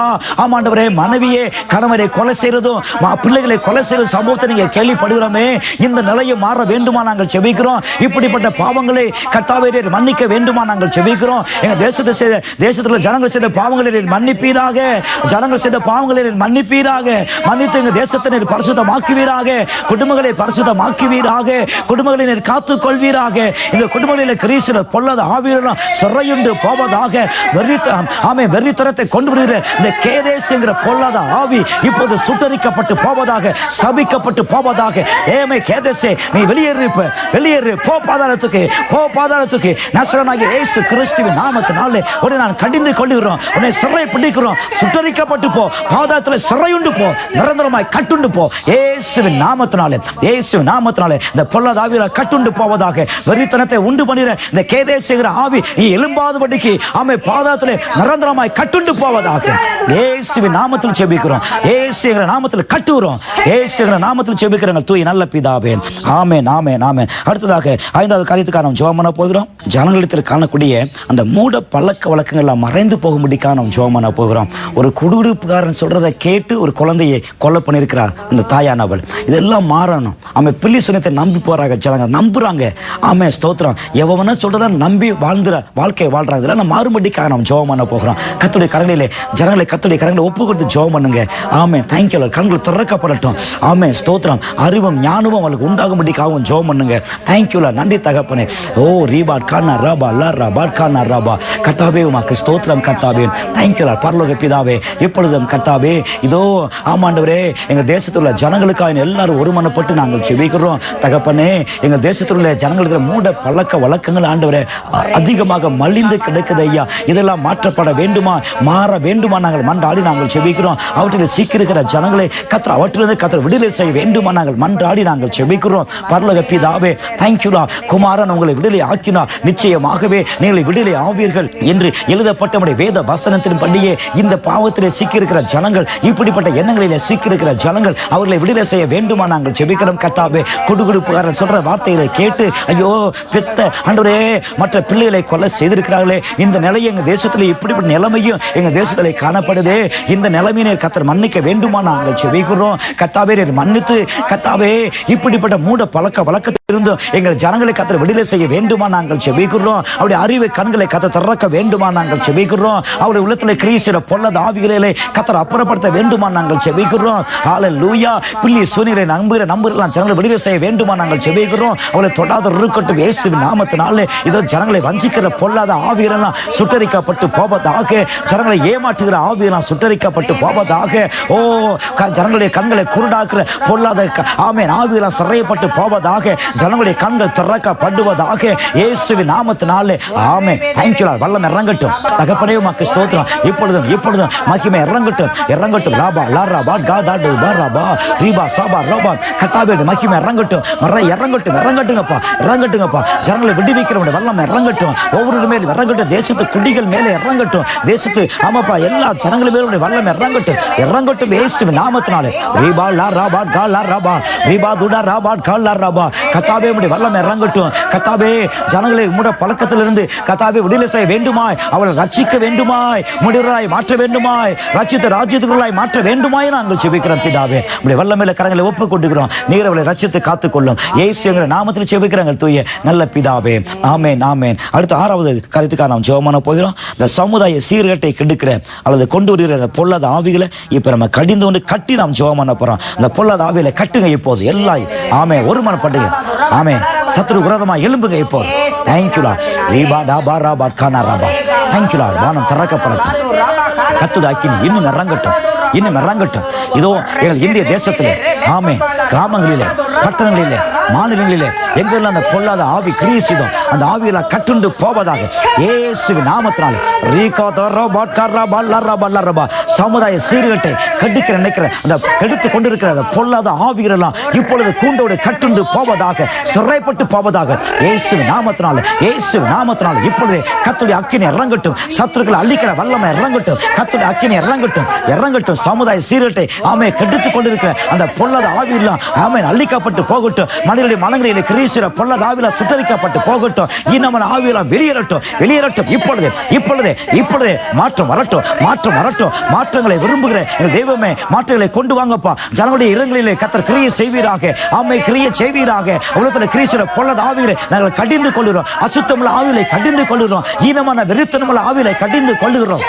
ஆமாண்டவரே, மனைவியே கணவரை கொலை செய்யறதும் பிள்ளைகளை கொலை செய்யற சம்பவத்தை நீங்க கேள்விப்படுகிறோமே. இந்த நிலையை மாற வேண்டுமா நாங்கள் ஜெபிக்கிறோம். இப்படிப்பட்ட பாவங்களை கர்த்தாவே மன்னிக்க வேண்டுமா நாங்கள் ஜெபிக்கிறோம். எங்க தேசத்துல ஜனங்கள் செய்த பாவங்களை மன்னிப்பீராக. ஜனங்கள் செய்த பாவங்களை மன்னிப்பீராக. மன்னித்து எங்க தேசத்தை பரிசுத்தமாக்குவீராக. குடும்பங்களை பரிசுத்தமாக்குவீராக. குடும்பங்களை காத்துக் கொள்வீராக. இந்த குடும்பங்களில் கிறிஸ்துவ பொல்லாத ஆவியெல்லாம் சிறையுண்டு போவதாக. வெறித்தனத்தை கொண்டு வருகிற இந்த கேதேசுங்கிற பொல்லாத ஆவி இப்போது சுட்டரிக்கப்பட்டு போவதாக, சபிக்கப்பட்டு போவதாக. ஏமே கேதேசே, நீ வெளியேறு, போ பாதாளத்துக்கு, போ பாதாளத்துக்கு. நசரேயனாகிய இயேசு கிறிஸ்துவின் நாமத்தினாலே உன்னை நான் கடிந்து கொள்ளுகிறோம். உன்னை சிறை பிடிக்கிறோம். சுட்டரிக்கப்பட்டு போ, பாதாளத்தில் சிறையுண்டு போ, நிரந்தரமாய் கட்டுண்டு போ இயேசுவின் நாமத்தினாலே. இயேசுவின் நாமத்தினாலே இந்த பொல்லாத ஆவியால் கட்டுண்டு போவதாக. வெறித்தனத்தை உண்டு பண்ணுகிற இந்த கேதேசுங்கிற ஆவி நீ எழும்பாதபடிக்கு ஆமே பாதாளத்தில் நிரந்தரமாய் கட்டுண்டு போவதாக இயேசுவின் நாமத்தில் ஜெபிக்கிறோம். இயேசுங்கிற நாமத்தில் கட்டுகிறோம். இயேசுங்கிற நாமத்தில் ஜெபிக்கிறோம் தூய நல்ல பிதாவே. ஆமென், ஆமென், ஆமென். அடுத்ததாக 5வது காரியத்துக்காக நாம் ஜெபம் பண்ண போகிறோம். ஜனங்களிடத்தில் காணக்கூடிய அந்த மூட பழக்க வழக்கங்கள் மறைந்து போகும்படிக்காக நாம் ஜெபம் பண்ண போகிறோம். ஒரு குடியிருப்புக்காரன் சொல்றதை கேட்டு ஒரு குழந்தையை கொலை பண்ணியிருக்கிறார் அந்த தாயானவள். இதெல்லாம் மாறணும். அவன் பிள்ளை சுனத்தை நம்பி போறாங்க, ஜனங்க நம்புறாங்க. ஆமென், ஸ்தோத்திரம். எவனா சொல்றத நம்பி வாழ்க்கை வாழ்றாங்க. இதெல்லாம் மாறும்படிக்காக நாம் ஜெபம் பண்ண போகிறோம். கர்த்தருடைய கரங்களிலே ஜனங்களை கர்த்தருடைய கரங்களை ஒப்பு கொடுத்து ஜெபம் பண்ணுங்க. ஆமென். Thank you Lord. கண்கள் திறக்கப்படட்டும். ஆமென், ஸ்தோத்திரம். அறிவும் ஞானமும் அவளுக்கு உண்டாகும்படிக்காகவும் ஜெபம் பண்ணுங்க. Thank you Lord. நன்றி தகப்பனே. ஓ ரீபாட் கானா ரபா லா ரபாட் கானா ரபா. கர்த்தாவே உமக்கு ஸ்தோத்திரம் கர்த்தாவே. Thank you Lord. பரலோக பிதாவே, இப்பொழுதும் கர்த்தாவே இதோ ஆமாண்டவரே எங்க தேசத்தில் உள்ள ஜனங்களுக்காக எல்லாரும் ஒருமனப்பட்டு நாங்கள் ஜெபிக்கிறோம் தகப்பனே. எங்கள் தேசத்தில் உள்ள ஜனங்களுக்கு மூட பழக்க வழக்கங்கள் ஆண்டவரே அதிகமாக மலிந்து கிடக்குது ஐயா. இதெல்லாம் மாற்றப்பட வேண்டுமா, மாற வேண்டுமா நாங்கள் மன்றாடி நாங்கள் ஜெபிக்கிறோம். அவற்றில் சிக்கியிருக்கிற ஜனங்களை கர்த்தர் அவற்றிலிருந்து கர்த்தர் விடுதலை செய்ய வேண்டுமா நாங்கள் மன்றாடி நாங்கள் ஜெபிக்கிறோம். பரலோக பிதாவே, தேங்க்யூலா. குமாரன் உங்களை விடுதலை ஆக்கினார், நிச்சயமாகவே நீங்கள் விடுதலை ஆவீர்கள் என்று எழுதப்பட்ட வேத வசனத்தின் படியே இந்த பாவத்திலே சிக்கியிருக்கிற ஜனங்கள், இப்படிப்பட்ட எண்ணங்களிலே சிக்கியிருக்கிற ஜனங்கள் அவர்களை விடுதலை செய்ய வேண்டுமா நாங்கள் ஜெபிக்கிறோம் கர்த்தாவே. குடுகுடுப்புக்காரன் சொல்ற வார்த்தைகளை கேட்டு ஐயோ பெத்த ஆண்டவரே மற்ற பிள்ளைகளை கொலை செய்திருக்கிறார்களே, இந்த நிலை எங்க தேசத்தில் இப்படிப்பட்ட நிலைமையும் எங்க தேசத்தில் காணப்படுதே, இந்த நிலைமையை கர்த்தர் மன்னிக்க வேண்டுமா நாங்கள் ஜெபிக்கிறோம் கர்த்தாவே. மன்னித்து கர்த்தாவே இப்படிப்பட்ட மூட பழக்க வழக்கத்திலிருந்து எங்கள் ஜனங்களை கர்த்தர் விடுதலை செய்ய வேண்டுமா நாங்கள் ஜெபிக்கிறோம். அவருடைய அறிவை கண்களை கர்த்தர் திறக்க வேண்டுமா நாங்கள் ஜெபிக்கிறோம். அவருடைய உள்ளத்தில் கிரீசிற பொல்லாத ஆவிகளை கர்த்தர் அப்புறப்படுத்த வேண்டுமா நாங்கள் ஜெபிக்கிறோம். ஹல்லேலூயா. பிள்ளை சூனியரை நம்புகிறலாம் ஜனங்களை விடுதலை செய்ய வேண்டுமா நாங்கள் ஜெபிக்கிறோம். அவளை தொடாத இருக்கட்டும் இயேசுவின் நாமத்தினாலே. இதோ ஜனங்களை வஞ்சிக்கிற பொல்லாத ஆவியெல்லாம் சுட்டரிக்கப்பட்டு போவதாக, ஜனங்களை ஏமாற்றுகிற ஆவியெல்லாம் சுட்டரிக்கப்பட்டு போவதாக. ஓ ஜனங்களுடைய கண்களை குருடாக்குற பொல்லாத ஆமென் ஆவியெல்லாம் சிறையப்பட்டு போவதாக, ஜனங்களுடைய கண்கள் திறக்கப்படுவதாக இயேசுவின் நாமத்தினாலே. ஆமென். Thank you Lord. வல்லமை இறங்கட்டும் தகப்பனே உமக்கு ஸ்தோத்திரம். இப்பொழுதும் மகிமை இறங்கட்டும் இறங்கட்டும். லாபா லாரபா காதாடு பரபா ரீபா சாபா ரபா. கர்த்தாவே மகிமை இறங்கட்டும் இறங்கட்டுங்கப்பா இறங்கட்டுங்கப்பா. ஜனங்களை விடுவிக்கிறவனுடைய வல்லமை இறங்கட்டும். ஒவ்வொரு மேலும் இறங்கட்டும். தேசத்து குடிகள் மேலே இறங்கட்டும். தேசத்து ஆமாப்பா எல்லா ஜனங்கள் மேலும் வல்லமை இறங்கட்டும் இயேசுவின் நாமத்தினாலே. ரீபா லாரபா காலாரபா ரீபா துடா ரபா காலாரபா. கர்த்தாவே உம்முடைய வல்லமை இறங்கட்டும் கர்த்தாவே. ஜனங்களை உம்முடைய பழக்கத்திலிருந்து கர்த்தாவே விடுதலை செய்ய வேண்டுமாய், அவளை ரட்சிக்க வேண்டுமாய், முடிவராய் மாற்ற வேண்டுமாய், ரட்சித்த ராஜ்யத்துக்குள்ளாய் மாற்ற வேண்டுமாய் நாங்கள் ஜெபிக்கிறோம் பிதாவே. உம்முடைய வல்லமையில கரங்களை ஒப்புக் கொண்டுகிறோம். நீர் அவளை ரட்சித்து காத்துக்கொள்ளும் இயேசுங்கிற நாமத்தில் ஜெபிக்கிறாங்க தூய நல்ல பிதாவே. ஆமென், ஆமென். அடுத்த 6வது காரியத்துக்காக நாம் ஜெபம் பண்ண போகிறோம். இந்த சமுதாய சீர்கேட்டை கெடுக்கிற அல்லது கொண்டு வருகிற பொல்லாத ஆவிகளை இப்ப நம்ம கடிந்து கொண்டு கட்டி நாம் ஜெபம் பண்ண போறோம். அந்த பொல்லாத ஆவிகளை கட்டுங்க இப்போது எல்லாம். ஆமே, ஒருமனப்படுங்க. ஆமே, சத்துரு விரோதமா எழும்புங்க இப்போது. Thank you Lord. ரீபா டாபா ராபா கானா ராபா. Thank you Lord. வானம் திறக்கப்படட்டும். கத்துதாக்கி இன்னும் இறங்கட்டும். இதோ எங்கள் இந்திய தேசத்திலே ஆமே கிராமங்களிலே பட்டணங்களிலே மாநிலங்களிலே எங்கெல்லாம் அந்த பொல்லாத ஆவி கிரீசிதோ அந்த ஆவியெல்லாம் கட்டுண்டு போவதாக இயேசுவின் நாமத்தினாலே. சமுதாய சீர்கேட்டை கெடுக்கிற நினைக்கிற அந்த கெடுத்து கொண்டிருக்கிற அந்த பொல்லாத ஆவிகளெல்லாம் இப்பொழுது கூண்டோடு கட்டுண்டு போவதாக, சிறைப்பட்டு போவதாக இயேசுவின் நாமத்தினாலே. இப்பொழுது கர்த்தருடைய அக்கினி இறங்கட்டும். சத்துருக்களை அழிக்கிற வல்லமை இறங்கட்டும். கர்த்தருடைய அக்கினி இறங்கட்டும். சமுதாய சீர்கேட்டை ஆமே கெடுத்து கொண்டிருக்கிற அந்த பொல்லாத ஆவியெல்லாம் ஆமே அழிக்கப்பட்டு போகட்டும். மனிதனுடைய மனங்களிலே கிரீசிற பொல்லாத ஆவியெல்லாம் சுட்டரிக்கப்பட்டு போகட்டும். இன்னமன ஆவியெல்லாம் வெளியேறட்டும். இப்பொழுதே மாற்றம் வரட்டும். மாற்றங்களை விரும்புகிற எங்கள் தெய்வமே மாற்றங்களை கொண்டு வாங்கப்பா. ஜனங்களுடைய இரங்களிலே கர்த்தர் கிரியை செய்வீராக. ஆமை கிரியை செய்வீராக. உலகத்தில் கிரீசிற பொல்லாத ஆவிகளை நாங்கள் கடிந்து கொள்கிறோம். அசுத்தமுள்ள ஆவிகளை கடிந்து கொள்கிறோம். ஈனமான வெறித்தனமுள்ள ஆவிகளை கடிந்து கொள்கிறோம்.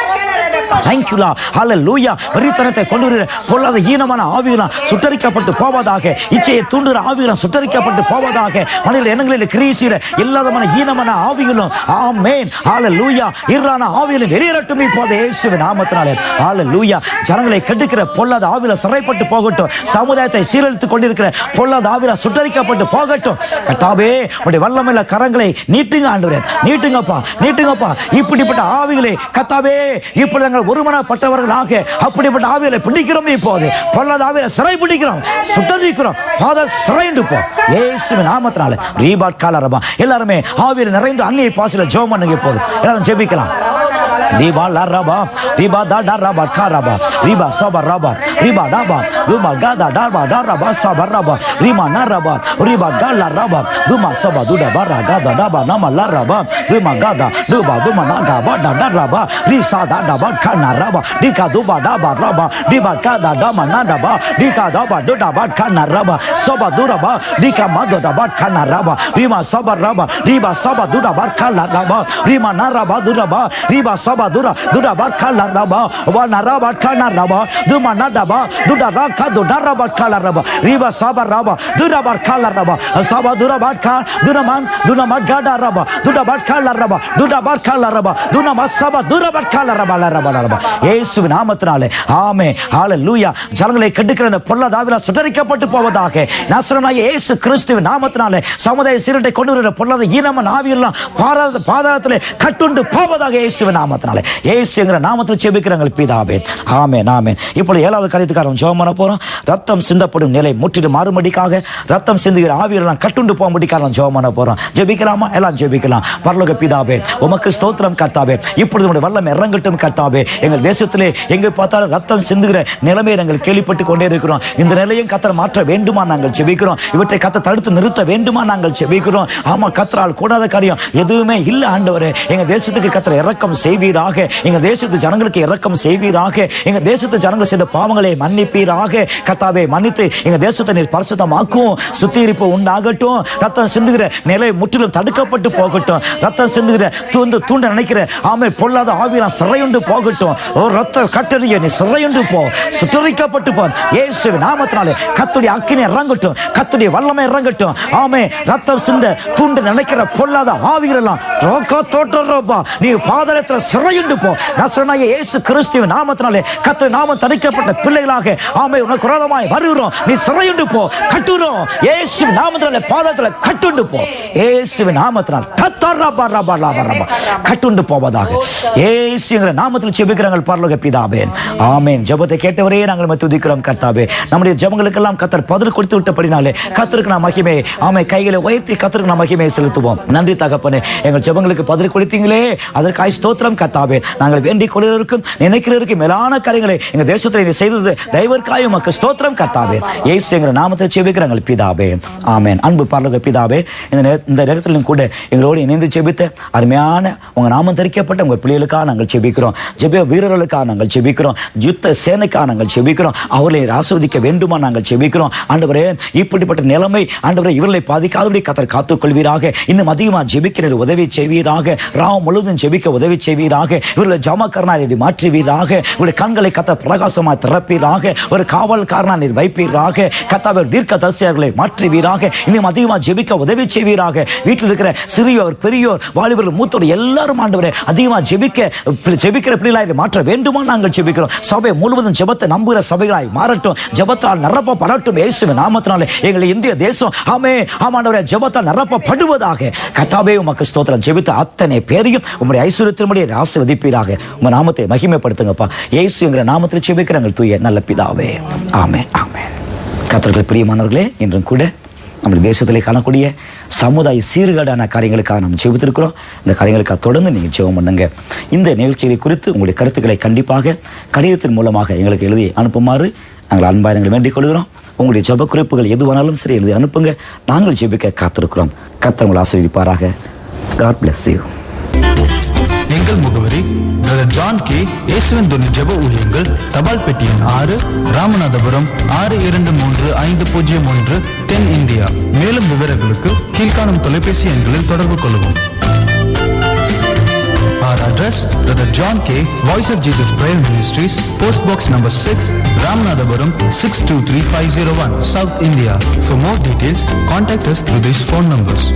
Thank you Lord. Hallelujah. வெறித்தனத்தை கொண்டு வருகிற பொல்லாத ஈனமான ஆவியெல்லாம் சுட்டரிக்கப்பட்டு போவதாக. இச்சையை தூண்டுகிற ஆவியெல்லாம் சுட்டரிக்கப்பட்டு போவதாக. மனித எண்ணங்களில் கிரீசிற எல்லாதமான ஈனமான ஆவிகளும் ஆமென். ஹalleluya. இரான ஆவியெல்லாம் வெளியேறட்டும் இப்போது இயேசுவின் நாமத்தினாலே. ஹalleluya. ஜனங்களை கெடுக்கிற பொல்லாத ஆவியெல்லாம் சிறைப்பட்டு போகட்டும். சமுதாயத்தை சீரழித்துக் கொண்டிருக்கிற பொல்லாத ஆவியெல்லாம் சுட்டரிக்கப்பட்டு போகட்டும். கர்த்தாவே உம்முடைய வல்லமையுள்ள கரங்களை நீட்டுங்க ஆண்டவரே. நீட்டுங்கப்பா. இப்படிப்பட்ட ஆவிகளை கர்த்தாவே இப்பொழுது ஒருமனப்பட்டவர்களாக அப்படிப்பட்ட ஆவிகளை பிடிக்கிறோம். இப்போது பொல்லாத ஆவிகளை சிறை பிடிக்கிறோம், சுட்டரிக்கிறோம். ஃபாதர் சிறைண்டு போ இயேசுவின் நாமத்தினாலே. ரீபாட் காலரபா. எல்லாருமே ஆவியில் நிறைந்து அந்நிய பாசையில ஜெபம் பண்ணுங்க. இப்போது எல்லாரும் ஜெபிக்கலாம். Riba la raba, riba da da raba karaba, riba saba raba, riba daba, duma gada darba daraba saba raba, rima na raba, riba gala raba, duma saba duda bara gada daba nama la raba, duma gada duba duma na gaba da da raba, risa da daba kana raba, dika duba daba raba, diba gada dama na daba, dika daba duda ba kana raba, saba duraba, dika mado daba kana raba, rima saba raba, riba saba duda ba kala raba, rima na raba duda ba, riba saba duda ba kala raba, wa na raba kana raba, duma na daba duda ba ka duda raba kala raba, riba saba raba duda ba kala raba, saba duda ba ka duda man gada raba, duda ba kala raba, duda ba kala raba, duda ma saba duda ba kala raba la raba la raba. இயேசுவின் நாமத்தினாலே ஆமென் ஹalleluya. ஜனங்களை கெடுக்கிற அந்த பொல்லாத ஆவியால் சுட்டரிக்கப்பட்டு போவதாக நசரேயனாகிய இயேசு கிறிஸ்துவின் நாமத்தினாலே சமுதாய சீரட்டை கொண்டு வருகிற பொல்லாத ஈனமன் ஆவியெல்லாம் பாதாளத்திலே கட்டுண்டு போவதாக இயேசுவின் நாமத்தினாலே இயேசுங்கிற நாமத்தில் ஜெபிக்கிறோம் பிதாவே. ஆமென் ஆமென். இப்பொழுது 7வது காரியத்துக்காக ஜெபம் பண்ண போறோம். ரத்தம் சிந்தப்படும் நிலை முற்றிலும் மாறும்படிக்காக ரத்தம் சிந்துகிற ஆவியெல்லாம் கட்டுண்டு போகும்படிக்காக ஜெபம் பண்ண போறோம். ஜெபிக்கலாமா? எல்லாம் ஜெபிக்கலாம். பரலோக பிதாவே உமக்கு ஸ்தோத்திரம் கர்த்தாவே. இப்பொழுது உம்முடைய வல்லமை இறங்கட்டும் கர்த்தாவே. எங்கள் தேசத்திலே எங்கே பார்த்தாலும் ரத்தம் சிந்துகிற நிலைமையை நாங்கள் கேள்விப்பட்டு கொண்டே இருக்கிறோம். இந்த நிலையை கர்த்தர் மாற்ற வேண்டுமா நாங்கள் ஜெபிக்கிறோம். இவற்றை கர்த்தர் தடுத்து நிறுத்த வேண்டுமா நாங்கள் ஜெபிக்கிறோம். ஆமா, கர்த்தரால் கூடாத காரியம் எதுவுமே இல்லை ஆண்டவரே. எங்க தேசத்துக்கு கர்த்தர் இரக்கம் செய்வீராக. எங்க தேசத்து ஜனங்களுக்கு இரக்கம் செய்வீராக. எங்க தேசத்து ஜனங்கள் செய்த பாவங்களை மன்னிப்பீராக கர்த்தாவே. மன்னித்து எங்க தேசத்தை நீர் பரிசுத்தமாக்கும். சுத்திகரிப்பு உண்டாகட்டும். ரத்தம் சிந்துகிற நிலை முற்றிலும் தடுக்கப்பட்டு போகட்டும். ரத்தம் சிந்துகிற தூண்ட நினைக்கிற ஆமை பொல்லாத ஆவியெல்லாம் சிறையுண்டு போகட்டும். ஒரு ரத்த கட்டறிய நீ சிறையுண்டு போ. சுத்தரிக்கப்பட்டு போ. இயேசுவின் நாமத்தினாலே கர்த்தருடைய அக்கினி இறங்கட்டும். கர்த்தருடைய வல்லமை இறங்கட்டும். ஆமே, ரத்தம் சிந்த தூண்ட நினைக்கிற பொல்லாத ஆவிகளெல்லாம் நீ பாதாளத்தில் சிறையுண்டு போ. நசரேயனாகிய இயேசு கிறிஸ்துவின் நாமத்தினாலே கர்த்தருடைய நாமம் தரிக்கப்பட்ட பிள்ளைகளாக ஆமே உனக்கு விரோதமாய் வருகிறோம். நீ சிறையுண்டு போ. கட்டுறோம். இயேசுவின் நாமத்தினாலே பாதாளத்தில் கட்டுண்டு போ. இயேசுவின் நாமத்தினால் கட்டுண்டு போவதாக இயேசுங்கிற நாமத்தில் ஜெபிக்கிறோம் பரலோக பிதாவே. ஆமென். ஜெபத்தை கேட்டவரே நாங்கள் துதிக்கிறோம் கர்த்தாவே. நம்முடைய ஜெபங்களுக்கெல்லாம் கர்த்தர் பதில் கொடுத்து விட்டபடினாலே கர்த்தருக்கு நாம் மகிமை ஆமை கைகளை உயர்த்தி கர்த்தருக்கு நாம் மகிமையை செலுத்துவோம். நன்றி தகப்பனே, எங்கள் ஜெபங்களுக்கு பதில் கொடுத்தீங்களே அதற்காக ஸ்தோத்திரம் கர்த்தாவே. நாங்கள் வேண்டிக் கொள்வதற்கும் நினைக்கிறதற்கும் மேலான காரியங்களை எங்க தேசத்தில் நீ செய்தது தயவிற்காக உமக்கு ஸ்தோத்திரம் கர்த்தாவே. இயேசுங்கிற நாமத்தில் ஜெபிக்கிறோம் பிதாவே. ஆமென். அன்பு பரலோக பிதாவே, இந்த நேரத்திலும் கூட எங்களோடு இணைந்து ஜெபித்த அருமையான உங்க நாமம் தரிக்கப்பட்ட உங்க பிள்ளைகளுக்காக நாங்கள் ஜெபிக்கிறோம். ஜெப வீரர்களுக்காக நாங்கள் ஜெபிக்கிறோம். யுத்த சேனைக்காக நாங்கள் ஜெபிக்கிறோம். அவர்களை ஆசீர்வதிக்க வேண்டுமா நாங்கள் ஜெபிக்கிறோம். ஆண்டவரே, இப்படிப்பட்ட நிலைமை ஆண்டவரே இவர்களை பாதிக்காதபடி கர்த்தர் காத்துக்கொள்வீராக. இன்னும் அதிகமாக ஜெபிக்கிறது உதவி செய்வீராக. ராவ் முழுவதும் ஜெபிக்க உதவி செய்வீராக. இவர்களை ஜாமக்காரனாக மாற்றுவீராக. இவருடைய கண்களை கர்த்தர் பிரகாசமாக திறப்பீராக. ஒரு காவல்காரனாக நீர் வைப்பீராக. கர்த்தாவே, தீர்க்க தரிசியர்களை மாற்றுவீராக. இன்னும் அதிகமாக ஜெபிக்க உதவி செய்வீராக. வீட்டில் இருக்கிற சிறியோர் பெரியோர் வாலிபர்கள் மூத்தோர் எல்லாரும் ஆண்டவரே அதிகமாக ஜெபிக்கிற பிள்ளைகளாய் மாற்ற வேண்டுமா நாங்கள் ஜெபிக்கிறோம். சபை முழுவதும் ஜெபத்தை நம்புகிற சபைகளாய் மாறட்டும். ஜெபத்தால் நிரப்பப்படட்டும் இயேசுவின் நாமத்தினாலே. எங்கள் இந்திய தேசம் ஆமாண்டவரே ஜெபத்தால் நிரப்பப்படுவதாக. கர்த்தாவே உமக்கு ஸ்தோத்திரம். ஜெபித்த அத்தனை பேரையும் உம்முடைய ஐஸ்வரியத்தின்படி ஆசீர்வதிப்பீராக. உங்க நாமத்தை மகிமைப்படுத்துங்கப்பா. இயேசுங்கிற நாமத்தில் ஜெபிக்கிறங்கள் தூய நல்ல பிதாவே. ஆமென் ஆமென். கர்த்தருக்கு பிரியமானவர்களே, இன்றும் கூட நம்முடைய தேசத்திலே காணக்கூடிய சமுதாய சீர்கேடான காரியங்களுக்காக நம்ம ஜெபித்திருக்கிறோம். இந்த காரியங்களுக்காக தொடர்ந்து நீங்கள் ஜெபம் பண்ணுங்க. இந்த நிகழ்ச்சிகளை குறித்து உங்களுடைய கருத்துக்களை கண்டிப்பாக கடிதத்தின் மூலமாக எங்களுக்கு எழுதி அனுப்புமாறு நாங்கள் அன்பாக வேண்டிக் கொள்கிறோம். உங்களுடைய ஜெப குறிப்புகள் எதுவானாலும் சரி எழுதி அனுப்புங்க. நாங்கள் ஜெபிக்க காத்திருக்கிறோம். கர்த்தர் உங்களை ஆசீர்வதிப்பாராக. God bless you. எங்கள் முகவரி பிரதர் ஜான் கே இயேசுவின் துணை ஜெப ஊழியங்கள், தபால் பெட்டி எண் 6, ராமநாதபுரம் 623501, தென் இந்தியா. மேலும் விவரங்களுக்கு கீழ்காணும் தொலைபேசி எண்களில் தொடர்பு கொள்ளவும். Our address, Brother John K, Voice of Jesus Prayer Ministries, Post Box number 6, Ramanathapuram 623501, South India. For more details, contact us through these phone numbers.